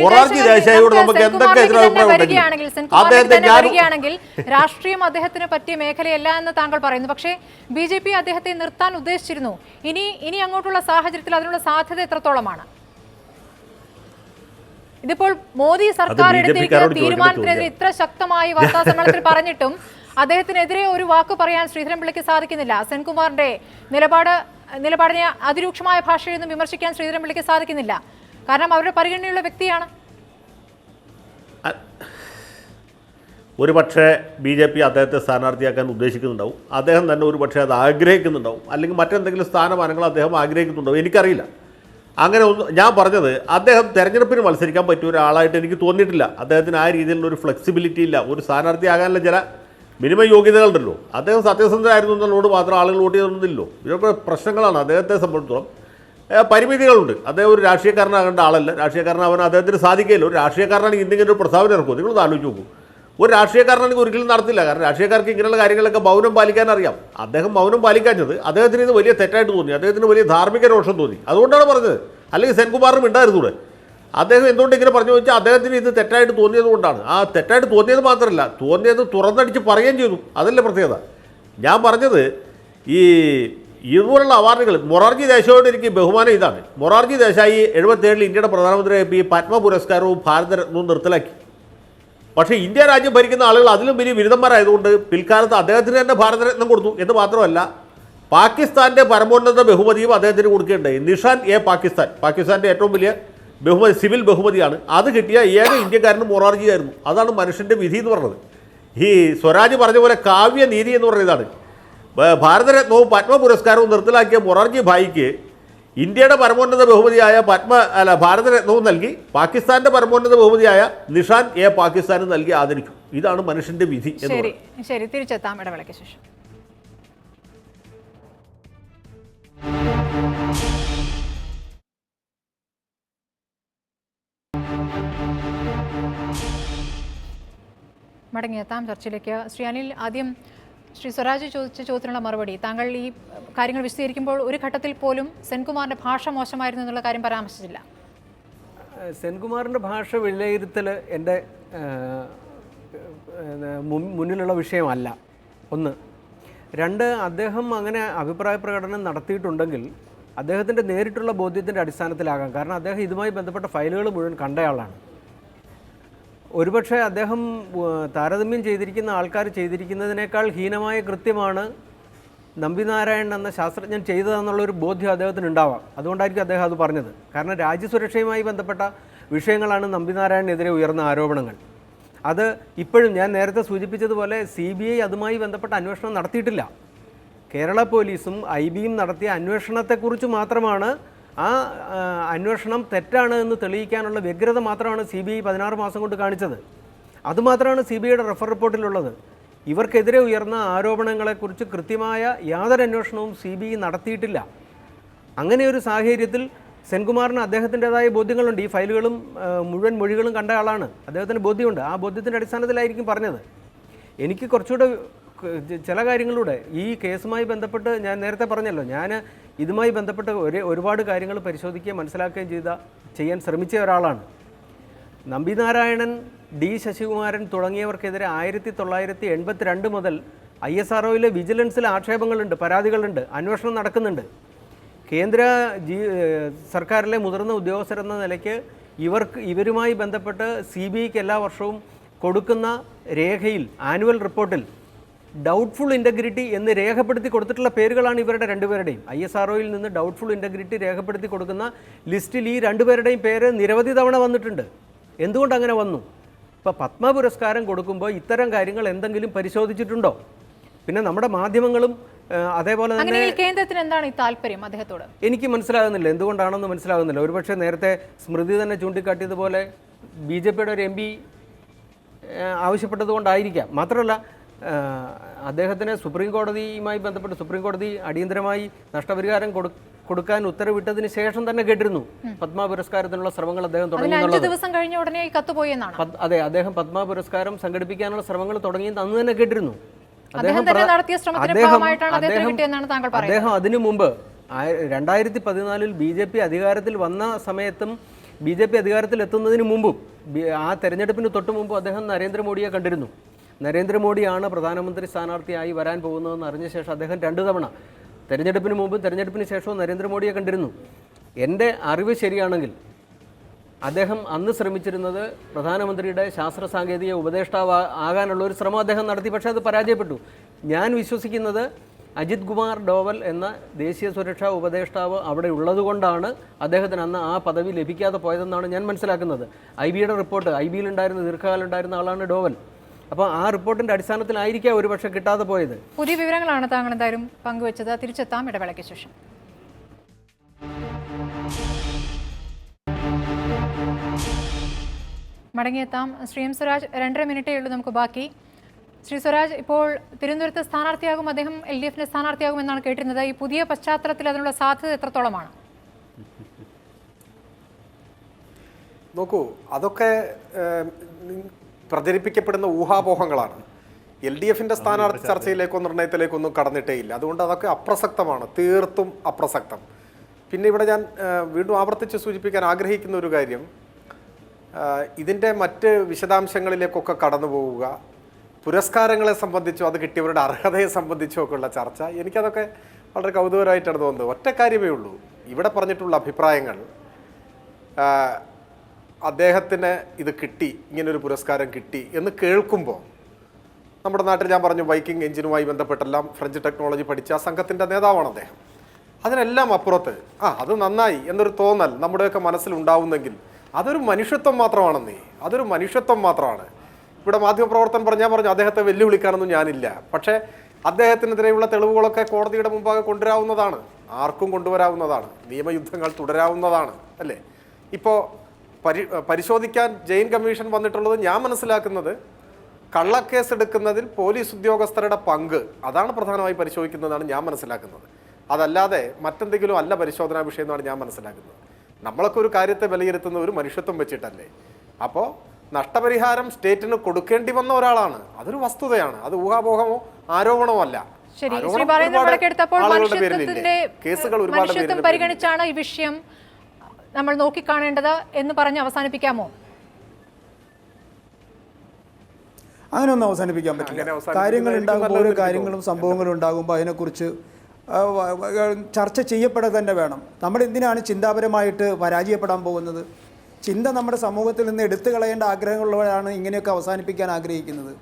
മൊറാർജി ദേശായിയോട് നമുക്ക് എന്തൊക്കെ എതിരഭിപ്രായം വരികയാണെങ്കിൽ രാഷ്ട്രീയം അദ്ദേഹത്തിന് പറ്റിയ മേഖലയല്ല എന്ന് താങ്കൾ പറയുന്നു. പക്ഷേ BJP അദ്ദേഹത്തെ നിർത്താൻ ഉദ്ദേശിച്ചിരുന്നു. ഇനി അങ്ങോട്ടുള്ള സാഹചര്യത്തിൽ അതിനുള്ള സാധ്യത എത്രത്തോളമാണ്? ഇതിപ്പോൾ മോദി സർക്കാർ എടുത്തിരിക്കുന്ന തീരുമാനത്തിനെതിരെ ഇത്ര ശക്തമായി വാർത്താസമ്മേളനത്തിൽ പറഞ്ഞിട്ടും അദ്ദേഹത്തിനെതിരെ ഒരു വാക്ക് പറയാൻ ശ്രീധരൻപിള്ളയ്ക്ക് സാധിക്കുന്നില്ല. സെൻകുമാറിന്റെ നിലപാടിനെ അതിരൂക്ഷമായ ഭാഷയൊന്നും വിമർശിക്കാൻ ശ്രീധരൻപിള്ളയ്ക്ക് സാധിക്കുന്നില്ല. കാരണം അവരുടെ പരിഗണനയുള്ള വ്യക്തിയാണ്. ഒരു പക്ഷേ BJP അദ്ദേഹത്തെ സ്ഥാനാർത്ഥിയാക്കാൻ ഉദ്ദേശിക്കുന്നുണ്ടാവും. അദ്ദേഹം തന്നെ ഒരു പക്ഷേ അത് ആഗ്രഹിക്കുന്നുണ്ടാവും. അല്ലെങ്കിൽ മറ്റെന്തെങ്കിലും സ്ഥാനമാനങ്ങൾ അദ്ദേഹം ആഗ്രഹിക്കുന്നുണ്ടാവും. എനിക്കറിയില്ല. അങ്ങനെ ഒന്നും ഞാൻ പറഞ്ഞത് അദ്ദേഹം തെരഞ്ഞെടുപ്പിന് മത്സരിക്കാൻ പറ്റിയ ഒരാളായിട്ട് എനിക്ക് തോന്നിയിട്ടില്ല. അദ്ദേഹത്തിന് ആ രീതിയിലുള്ള ഒരു ഫ്ലെക്സിബിലിറ്റി ഇല്ല. ഒരു സ്ഥാനാർത്ഥിയാകാനുള്ള ചില മിനിമം യോഗ്യതകളുണ്ടല്ലോ. അദ്ദേഹം സത്യസന്ധനായിരുന്നു എന്നുള്ളതോട് മാത്രം ആളുകൾ വോട്ട് ചെയ്തൊന്നുമില്ലല്ലോ. ഇതൊക്കെ പ്രശ്നങ്ങളാണ്. അദ്ദേഹത്തെ സംബന്ധിച്ചിടത്തോളം പരിമിതികളുണ്ട്. അദ്ദേഹം ഒരു രാഷ്ട്രീയക്കാരനാകേണ്ട ആളല്ല. രാഷ്ട്രീയക്കാരനാവാൻ അദ്ദേഹത്തിന് സാധിക്കില്ല. ഒരു രാഷ്ട്രീയക്കാരനാണെങ്കിൽ എന്തെങ്കിലും ഒരു പ്രസ്താവന ഇറക്കും. നിങ്ങളൊന്ന് ആലോചിച്ച് നോക്കൂ. ഒരു രാഷ്ട്രീയക്കാരനാണെങ്കിൽ ഒരിക്കലും നടത്തില്ല. കാരണം രാഷ്ട്രീയക്കാർക്ക് ഇങ്ങനെയുള്ള കാര്യങ്ങളൊക്കെ മൗനം പാലിക്കാൻ അറിയാം. അദ്ദേഹം മൗനം പാലിക്കാഞ്ഞത് അദ്ദേഹത്തിന് ഇത് വലിയ തെറ്റായിട്ട് തോന്നി. അദ്ദേഹത്തിന് വലിയ ധാർമ്മിക രോഷം തോന്നി. അതുകൊണ്ടാണ് പറഞ്ഞത്. അല്ലെങ്കിൽ സെൻകുമാറിനും ഉണ്ടായിരുന്നൂടെ. അദ്ദേഹം എന്തുകൊണ്ട് ഇങ്ങനെ പറഞ്ഞു വെച്ചാൽ അദ്ദേഹത്തിന് ഇത് തെറ്റായിട്ട് തോന്നിയത് കൊണ്ടാണ്. ആ തെറ്റായിട്ട് തോന്നിയത് മാത്രമല്ല, തോന്നിയത് തുറന്നടിച്ച് പറയുകയും ചെയ്തു. അതല്ലേ പ്രത്യേകത. ഞാൻ പറഞ്ഞത് ഈ ഇതുപോലുള്ള അവാർഡുകൾ മൊറാർജി ദേശായിയോട് എനിക്ക് ബഹുമാനം ഇതാണ്. മൊറാർജി ദേശായി 77 ഇന്ത്യയുടെ പ്രധാനമന്ത്രിയായപ്പോൾ ഈ പത്മ പുരസ്കാരവും ഭാരതരത്നവും നിർത്തലാക്കി. പക്ഷേ ഇന്ത്യ രാജ്യം ഭരിക്കുന്ന ആളുകൾ അതിലും വലിയ ബിരുദന്മാരായതുകൊണ്ട് പിൽക്കാലത്ത് അദ്ദേഹത്തിന് തന്നെ ഭാരതരത്നം കൊടുത്തു. എന്ന് മാത്രമല്ല പാകിസ്ഥാൻ്റെ പരമോന്നത ബഹുമതിയും അദ്ദേഹത്തിന് കൊടുക്കുകയുണ്ടായി. നിഷാൻ എ പാകിസ്ഥാൻ, പാകിസ്ഥാൻ്റെ ഏറ്റവും വലിയ ബഹുമതി, സിവിൽ ബഹുമതിയാണ്. അത് കിട്ടിയ ഏക ഇന്ത്യക്കാരനും മൊറാർജി ആയിരുന്നു. അതാണ് മനുഷ്യൻ്റെ വിധി എന്ന് പറഞ്ഞത്. ഈ സ്വരാജ് പറഞ്ഞ പോലെ കാവ്യനീതി എന്ന് പറയുന്നതാണ്. ഭാരതരത്നവും പത്മ പുരസ്കാരവും നിർത്തലാക്കിയ മൊറാർജി ഭായിക്ക് ഇന്ത്യയുടെ പരമോന്നത ബഹുമതിയായ ഭാരതരത്നവും നൽകി, പാകിസ്ഥാന്റെ പരമോന്നത ബഹുമതിയായ നിഷാൻ എ പാകിസ്ഥാനും നൽകി ആദരിക്കും. ഇതാണ് മനുഷ്യന്റെ വിധി. ശരി, തിരിച്ചെത്താം ഇടവേളയ്ക്ക് ശേഷം. മടങ്ങിയെത്താം ചർച്ചയിലേക്ക്. ശ്രീ അനിൽ, ആദ്യം ശ്രീ സ്വരാജ് ചോദിച്ച ചോദ്യത്തിനുള്ള മറുപടി. താങ്കൾ ഈ കാര്യങ്ങൾ വിശദീകരിക്കുമ്പോൾ ഒരു ഘട്ടത്തിൽ പോലും സെൻകുമാറിൻ്റെ ഭാഷ മോശമായിരുന്നു എന്നുള്ള കാര്യം പരാമർശിച്ചില്ല. സെൻകുമാറിൻ്റെ ഭാഷ വിലയിരുത്തൽ എൻ്റെ മുന്നിലുള്ള വിഷയമല്ല. ഒന്ന്. രണ്ട്, അദ്ദേഹം അങ്ങനെ അഭിപ്രായ പ്രകടനം നടത്തിയിട്ടുണ്ടെങ്കിൽ അദ്ദേഹത്തിൻ്റെ നേരിട്ടുള്ള ബോധ്യത്തിൻ്റെ അടിസ്ഥാനത്തിലാകാം. കാരണം അദ്ദേഹം ഇതുമായി ബന്ധപ്പെട്ട ഫയലുകൾ മുഴുവൻ കണ്ടയാളാണ്. ഒരുപക്ഷെ അദ്ദേഹം താരതമ്യം ചെയ്തിരിക്കുന്ന ആൾക്കാർ ചെയ്തിരിക്കുന്നതിനേക്കാൾ ഹീനമായ കൃത്യമാണ് നമ്പിനാരായണൻ എന്ന ശാസ്ത്രജ്ഞൻ ചെയ്തതെന്നുള്ളൊരു ബോധ്യം അദ്ദേഹത്തിന് ഉണ്ടാവാം. അതുകൊണ്ടായിരിക്കും അദ്ദേഹം അത് പറഞ്ഞത്. കാരണം രാജ്യസുരക്ഷയുമായി ബന്ധപ്പെട്ട വിഷയങ്ങളാണ് നമ്പിനാരായണനെതിരെ ഉയർന്ന ആരോപണങ്ങൾ. അത് ഇപ്പോഴും ഞാൻ നേരത്തെ സൂചിപ്പിച്ചതുപോലെ CBI അതുമായി ബന്ധപ്പെട്ട അന്വേഷണം നടത്തിയിട്ടില്ല. കേരള പോലീസും IBയും നടത്തിയ അന്വേഷണത്തെക്കുറിച്ച് മാത്രമാണ്, ആ അന്വേഷണം തെറ്റാണ് എന്ന് തെളിയിക്കാനുള്ള വ്യഗ്രത മാത്രമാണ് CBI 16 മാസം കൊണ്ട് കാണിച്ചത്. അതുമാത്രമാണ് CBIയുടെ റെഫർ റിപ്പോർട്ടിലുള്ളത്. ഇവർക്കെതിരെ ഉയർന്ന ആരോപണങ്ങളെക്കുറിച്ച് കൃത്യമായ യാതൊരു അന്വേഷണവും CBI നടത്തിയിട്ടില്ല. അങ്ങനെ ഒരു സാഹചര്യത്തിൽ സെൻകുമാറിന് അദ്ദേഹത്തിൻ്റെതായ ബോധ്യങ്ങളുണ്ട്. ഈ ഫയലുകളും മുഴുവൻ മൊഴികളും കണ്ട ആളാണ്. അദ്ദേഹത്തിന് ബോധ്യമുണ്ട്. ആ ബോധ്യത്തിൻ്റെ അടിസ്ഥാനത്തിലായിരിക്കും പറഞ്ഞത്. എനിക്ക് കുറച്ചുകൂടെ ചില കാര്യങ്ങളിലൂടെ ഈ കേസുമായി ബന്ധപ്പെട്ട് ഞാൻ നേരത്തെ പറഞ്ഞല്ലോ, ഞാൻ ഇതുമായി ബന്ധപ്പെട്ട് ഒരുപാട് കാര്യങ്ങൾ പരിശോധിക്കുകയും മനസ്സിലാക്കുകയും ചെയ്യാൻ ശ്രമിച്ച ഒരാളാണ്. നമ്പിനാരായണൻ, D ശശികുമാരൻ തുടങ്ങിയവർക്കെതിരെ 1982 മുതൽ ISROയിലെ വിജിലൻസിൽ ആക്ഷേപങ്ങളുണ്ട്, പരാതികളുണ്ട്, അന്വേഷണം നടക്കുന്നുണ്ട്. കേന്ദ്ര സർക്കാരിലെ മുതിർന്ന ഉദ്യോഗസ്ഥരെന്ന നിലയ്ക്ക് ഇവരുമായി ബന്ധപ്പെട്ട് CBIക്ക് എല്ലാ വർഷവും കൊടുക്കുന്ന രേഖയിൽ, ആനുവൽ റിപ്പോർട്ടിൽ ഡൗട്ട്ഫുൾ ഇൻറ്റഗ്രിറ്റി എന്ന് രേഖപ്പെടുത്തി കൊടുത്തിട്ടുള്ള പേരുകളാണ് ഇവരുടെ രണ്ടുപേരുടെയും. ISROയിൽ നിന്ന് ഡൗട്ട്ഫുൾ ഇൻറ്റഗ്രിറ്റി രേഖപ്പെടുത്തി കൊടുക്കുന്ന ലിസ്റ്റിൽ ഈ രണ്ടുപേരുടെയും പേര് നിരവധി തവണ വന്നിട്ടുണ്ട്. എന്തുകൊണ്ട് അങ്ങനെ വന്നു? ഇപ്പോൾ പത്മ പുരസ്കാരം കൊടുക്കുമ്പോൾ ഇത്തരം കാര്യങ്ങൾ എന്തെങ്കിലും പരിശോധിച്ചിട്ടുണ്ടോ? പിന്നെ നമ്മുടെ മാധ്യമങ്ങളും അതേപോലെ തന്നെ കേന്ദ്രത്തിന് എന്താണ് ഈ താല്പര്യം അദ്ദേഹത്തോട് എനിക്ക് മനസ്സിലാകുന്നില്ല. എന്തുകൊണ്ടാണെന്ന് മനസ്സിലാകുന്നില്ല. ഒരുപക്ഷെ നേരത്തെ സ്മൃതി തന്നെ ചൂണ്ടിക്കാട്ടിയതുപോലെ BJPയുടെ ഒരു MP ആവശ്യപ്പെട്ടതുകൊണ്ടായിരിക്കാം. മാത്രമല്ല അദ്ദേഹത്തിന് സുപ്രീം കോടതിയുമായി ബന്ധപ്പെട്ട് സുപ്രീം കോടതി അടിയന്തരമായി നഷ്ടപരിഹാരം കൊടുക്കാൻ ഉത്തരവിട്ടതിന് ശേഷം തന്നെ കേട്ടിരുന്നു പത്മ പുരസ്കാരത്തിനുള്ള ശ്രമങ്ങൾ അദ്ദേഹം തുടങ്ങി. അതെ, അദ്ദേഹം പത്മ പുരസ്കാരം സംഘടിപ്പിക്കാനുള്ള ശ്രമങ്ങൾ തുടങ്ങിയെന്ന് അന്ന് തന്നെ കേട്ടിരുന്നു. അദ്ദേഹം അതിനു മുമ്പ് 2014 BJP അധികാരത്തിൽ വന്ന സമയത്തും BJP അധികാരത്തിലെത്തുന്നതിന് മുമ്പും ആ തെരഞ്ഞെടുപ്പിന് തൊട്ട് മുമ്പ് അദ്ദേഹം നരേന്ദ്രമോദിയെ കണ്ടിരുന്നു. നരേന്ദ്രമോദിയാണ് പ്രധാനമന്ത്രി സ്ഥാനാർത്ഥിയായി വരാൻ പോകുന്നതെന്ന് അറിഞ്ഞ ശേഷം അദ്ദേഹം 2 തവണ തെരഞ്ഞെടുപ്പിന് മുമ്പ് തെരഞ്ഞെടുപ്പിന് ശേഷവും നരേന്ദ്രമോദിയെ കണ്ടിരുന്നു. എൻ്റെ അറിവ് ശരിയാണെങ്കിൽ അദ്ദേഹം അന്ന് ശ്രമിച്ചിരുന്നത് പ്രധാനമന്ത്രിയുടെ ശാസ്ത്ര സാങ്കേതിക ഉപദേഷ്ടാവ് ആകാനുള്ള ഒരു ശ്രമം അദ്ദേഹം നടത്തി. പക്ഷേ അത് പരാജയപ്പെട്ടു. ഞാൻ വിശ്വസിക്കുന്നത് അജിത് കുമാർ ഡോവൽ എന്ന ദേശീയ സുരക്ഷാ ഉപദേഷ്ടാവ് അവിടെ ഉള്ളതുകൊണ്ടാണ് അദ്ദേഹത്തിന് അന്ന് ആ പദവി ലഭിക്കാതെ പോയതെന്നാണ് ഞാൻ മനസ്സിലാക്കുന്നത്. IBയുടെ റിപ്പോർട്ട്, IBയിൽ ഉണ്ടായിരുന്ന ദീർഘകാലം ഉണ്ടായിരുന്ന ആളാണ് ഡോവൽ. അപ്പോൾ ആ റിപ്പോർട്ടിൻ്റെ അടിസ്ഥാനത്തിലായിരിക്കാം ഒരുപക്ഷെ കിട്ടാതെ പോയത്. പുതിയ വിവരങ്ങളാണ് താങ്കൾ എന്തായാലും പങ്കുവച്ചത്. തിരിച്ചെത്താം ഇടവേളയ്ക്ക് ശേഷം. മടങ്ങിയെത്താം. ശ്രീ എം സ്വരാജ്, 2.5 മിനിറ്റേ ഉള്ളൂ നമുക്ക് ബാക്കി. ശ്രീ സ്വരാജ്, ഇപ്പോൾ തിരുവനന്തപുരത്ത് സ്ഥാനാർത്ഥിയാകും, അദ്ദേഹം LDFന്റെ സ്ഥാനാർത്ഥിയാകുമെന്നാണ് കേട്ടിരുന്നത്. ഈ പുതിയ പശ്ചാത്തലത്തിൽ അതിനുള്ള സാധ്യത എത്രത്തോളമാണ്? നോക്കൂ, അതൊക്കെ പ്രചരിപ്പിക്കപ്പെടുന്ന ഊഹാപോഹങ്ങളാണ്. LDFന്റെ സ്ഥാനാർത്ഥി ചർച്ചയിലേക്കോ നിർണയത്തിലേക്കോ ഒന്നും കടന്നിട്ടേയില്ല. അതുകൊണ്ട് അതൊക്കെ അപ്രസക്തമാണ്, തീർത്തും അപ്രസക്തം. പിന്നെ ഇവിടെ ഞാൻ വീണ്ടും ആവർത്തിച്ച് സൂചിപ്പിക്കാൻ ആഗ്രഹിക്കുന്ന ഒരു കാര്യം, ഇതിൻ്റെ മറ്റ് വിശദാംശങ്ങളിലേക്കൊക്കെ കടന്നു പോവുക, പുരസ്കാരങ്ങളെ സംബന്ധിച്ചോ അത് കിട്ടിയവരുടെ അർഹതയെ സംബന്ധിച്ചോ ഒക്കെ ഉള്ള ചർച്ച, എനിക്കതൊക്കെ വളരെ കൗതുകരമായിട്ടാണ് തോന്നുന്നത്. ഒറ്റ കാര്യമേ ഉള്ളൂ, ഇവിടെ പറഞ്ഞിട്ടുള്ള അഭിപ്രായങ്ങൾ അദ്ദേഹത്തിന് ഇത് കിട്ടി, ഇങ്ങനൊരു പുരസ്കാരം കിട്ടി എന്ന് കേൾക്കുമ്പോൾ, നമ്മുടെ നാട്ടിൽ ഞാൻ പറഞ്ഞു വൈക്കിംഗ് എഞ്ചിനുമായി ബന്ധപ്പെട്ടെല്ലാം ഫ്രഞ്ച് ടെക്നോളജി പഠിച്ച ആ സംഘത്തിൻ്റെ നേതാവാണ് അദ്ദേഹം. അതിനെല്ലാം അപ്പുറത്ത് അത് നന്നായി എന്നൊരു തോന്നൽ നമ്മുടെയൊക്കെ മനസ്സിലുണ്ടാവുന്നെങ്കിൽ അതൊരു മനുഷ്യത്വം മാത്രമാണെന്നേ, അതൊരു മനുഷ്യത്വം മാത്രമാണ്. ഇവിടെ മാധ്യമപ്രവർത്തകൻ പറഞ്ഞു അദ്ദേഹത്തെ വെല്ലുവിളിക്കാനൊന്നും ഞാനില്ല. പക്ഷേ അദ്ദേഹത്തിനെതിരെയുള്ള തെളിവുകളൊക്കെ കോടതിയുടെ മുമ്പാകെ കൊണ്ടുവരാവുന്നതാണ്, ആർക്കും കൊണ്ടുവരാവുന്നതാണ്, നിയമയുദ്ധങ്ങൾ തുടരാവുന്നതാണ്, അല്ലേ? ഇപ്പോൾ പരിശോധിക്കാൻ ജെയിൻ കമ്മീഷൻ വന്നിട്ടുള്ളത് ഞാൻ മനസ്സിലാക്കുന്നത് കള്ളക്കേസ് എടുക്കുന്നതിൽ പോലീസ് ഉദ്യോഗസ്ഥരുടെ പങ്ക്, അതാണ് പ്രധാനമായി പരിശോധിക്കുന്നതാണ് ഞാൻ മനസ്സിലാക്കുന്നത്. അതല്ലാതെ മറ്റെന്തെങ്കിലും അല്ല പരിശോധനാ വിഷയം എന്നാണ് ഞാൻ മനസ്സിലാക്കുന്നത്. നമ്മളൊക്കെ ഒരു കാര്യത്തെ വിലയിരുത്തുന്ന ഒരു മനുഷ്യത്വം വെച്ചിട്ടല്ലേ. അപ്പോൾ നഷ്ടപരിഹാരം സ്റ്റേറ്റിന് കൊടുക്കേണ്ടി വന്ന ഒരാളാണ്, അതൊരു വസ്തുതയാണ്, അത് ഊഹാപോഹമോ ആരോപണമോ അല്ല. മനുഷ്യത്വം പരിഗണിച്ചാണ് ഈ വിഷയം നമ്മൾ നോക്കിക്കാണേണ്ടത് എന്ന് പറഞ്ഞ് അവസാനിപ്പിക്കാമോ? അങ്ങനെയൊന്നും അവസാനിപ്പിക്കാൻ പറ്റില്ല. കാര്യങ്ങൾ ഉണ്ടാകുമ്പോൾ, ഓരോ കാര്യങ്ങളും സംഭവങ്ങളും ഉണ്ടാകുമ്പോൾ അതിനെക്കുറിച്ച് ചർച്ച ചെയ്യപ്പെടുക തന്നെ വേണം. നമ്മൾ എന്തിനാണ് ചിന്താപരമായിട്ട് പരാജയപ്പെടാൻ പോകുന്നത്? ചിന്ത നമ്മുടെ സമൂഹത്തിൽ നിന്ന് എടുത്തു കളയേണ്ട ആഗ്രഹമുള്ളവരാണ് ഇങ്ങനെയൊക്കെ അവസാനിപ്പിക്കാൻ ആഗ്രഹിക്കുന്നത്.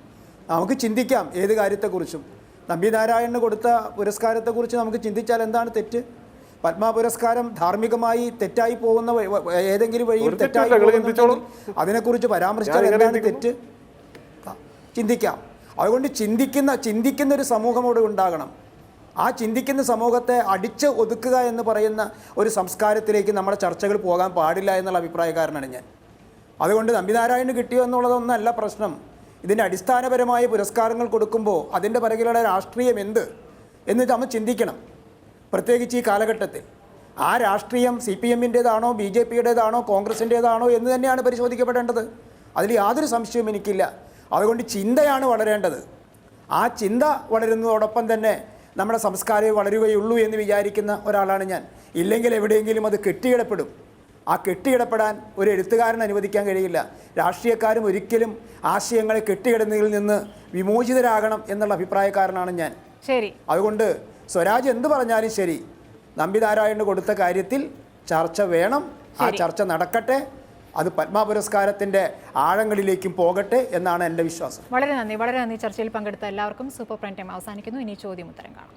നമുക്ക് ചിന്തിക്കാം ഏത് കാര്യത്തെക്കുറിച്ചും. നമ്പി നാരായണന് കൊടുത്ത പുരസ്കാരത്തെക്കുറിച്ച് നമുക്ക് ചിന്തിച്ചാൽ എന്താണ് തെറ്റ്? പത്മ പുരസ്കാരം ധാർമ്മികമായി തെറ്റായി പോകുന്ന ഏതെങ്കിലും വഴിയിൽ തെറ്റായി പോകുന്നുണ്ടെങ്കിൽ അതിനെക്കുറിച്ച് പരാമർശിച്ചാൽ എന്താണ് തെറ്റ്? ചിന്തിക്കാം. അതുകൊണ്ട് ചിന്തിക്കുന്ന ഒരു സമൂഹം ഇവിടെ ഉണ്ടാകണം. ആ ചിന്തിക്കുന്ന സമൂഹത്തെ അടിച്ച് ഒതുക്കുക എന്ന് പറയുന്ന ഒരു സംസ്കാരത്തിലേക്ക് നമ്മുടെ ചർച്ചകൾ പോകാൻ പാടില്ല എന്നുള്ള അഭിപ്രായക്കാരനാണ് ഞാൻ. അതുകൊണ്ട് നമ്പിനാരായണന് കിട്ടിയോ എന്നുള്ളതൊന്നല്ല പ്രശ്നം. ഇതിൻ്റെ അടിസ്ഥാനപരമായ പുരസ്കാരങ്ങൾ കൊടുക്കുമ്പോൾ അതിൻ്റെ പിറകിലുള്ള രാഷ്ട്രീയം എന്ത് എന്ന് നമ്മൾ ചിന്തിക്കണം. പ്രത്യേകിച്ച് ഈ കാലഘട്ടത്തിൽ ആ രാഷ്ട്രീയം CPM-ൻ്റേതാണോ BJP-യുടേതാണോ കോൺഗ്രസിൻ്റേതാണോ എന്ന് തന്നെയാണ് പരിശോധിക്കപ്പെടേണ്ടത്. അതിൽ യാതൊരു സംശയവും എനിക്കില്ല. അതുകൊണ്ട് ചിന്തയാണ് വളരേണ്ടത്. ആ ചിന്ത വളരുന്നതോടൊപ്പം തന്നെ നമ്മുടെ സംസ്കാരം വളരുകയുള്ളൂ എന്ന് വിചാരിക്കുന്ന ഒരാളാണ് ഞാൻ. ഇല്ലെങ്കിൽ എവിടെയെങ്കിലും അത് കെട്ടിയിടപ്പെടും. ആ കെട്ടിയിടപ്പെടാൻ ഒരു എഴുത്തുകാരൻ അനുവദിക്കാൻ കഴിയില്ല. രാഷ്ട്രീയക്കാരും ഒരിക്കലും ആശയങ്ങളെ കെട്ടിയിടുന്നതിൽ നിന്ന് വിമോചിതരാകണം എന്നുള്ള അഭിപ്രായക്കാരനാണ് ഞാൻ. ശരി. അതുകൊണ്ട് സ്വരാജ് എന്ത് പറഞ്ഞാലും ശരി, നമ്പിനാരായണന് കൊടുത്ത കാര്യത്തിൽ ചർച്ച വേണം. ആ ചർച്ച നടക്കട്ടെ. അത് പത്മ പുരസ്കാരത്തിൻ്റെ ആഴങ്ങളിലേക്കും പോകട്ടെ എന്നാണ് എൻ്റെ വിശ്വാസം. വളരെ നന്ദി ചർച്ചയിൽ പങ്കെടുത്ത എല്ലാവർക്കും. സൂപ്പർ പ്രൈം ടൈം അവസാനിക്കുന്നു. ഇനി ചോദ്യം ഉത്തരം കാണാം.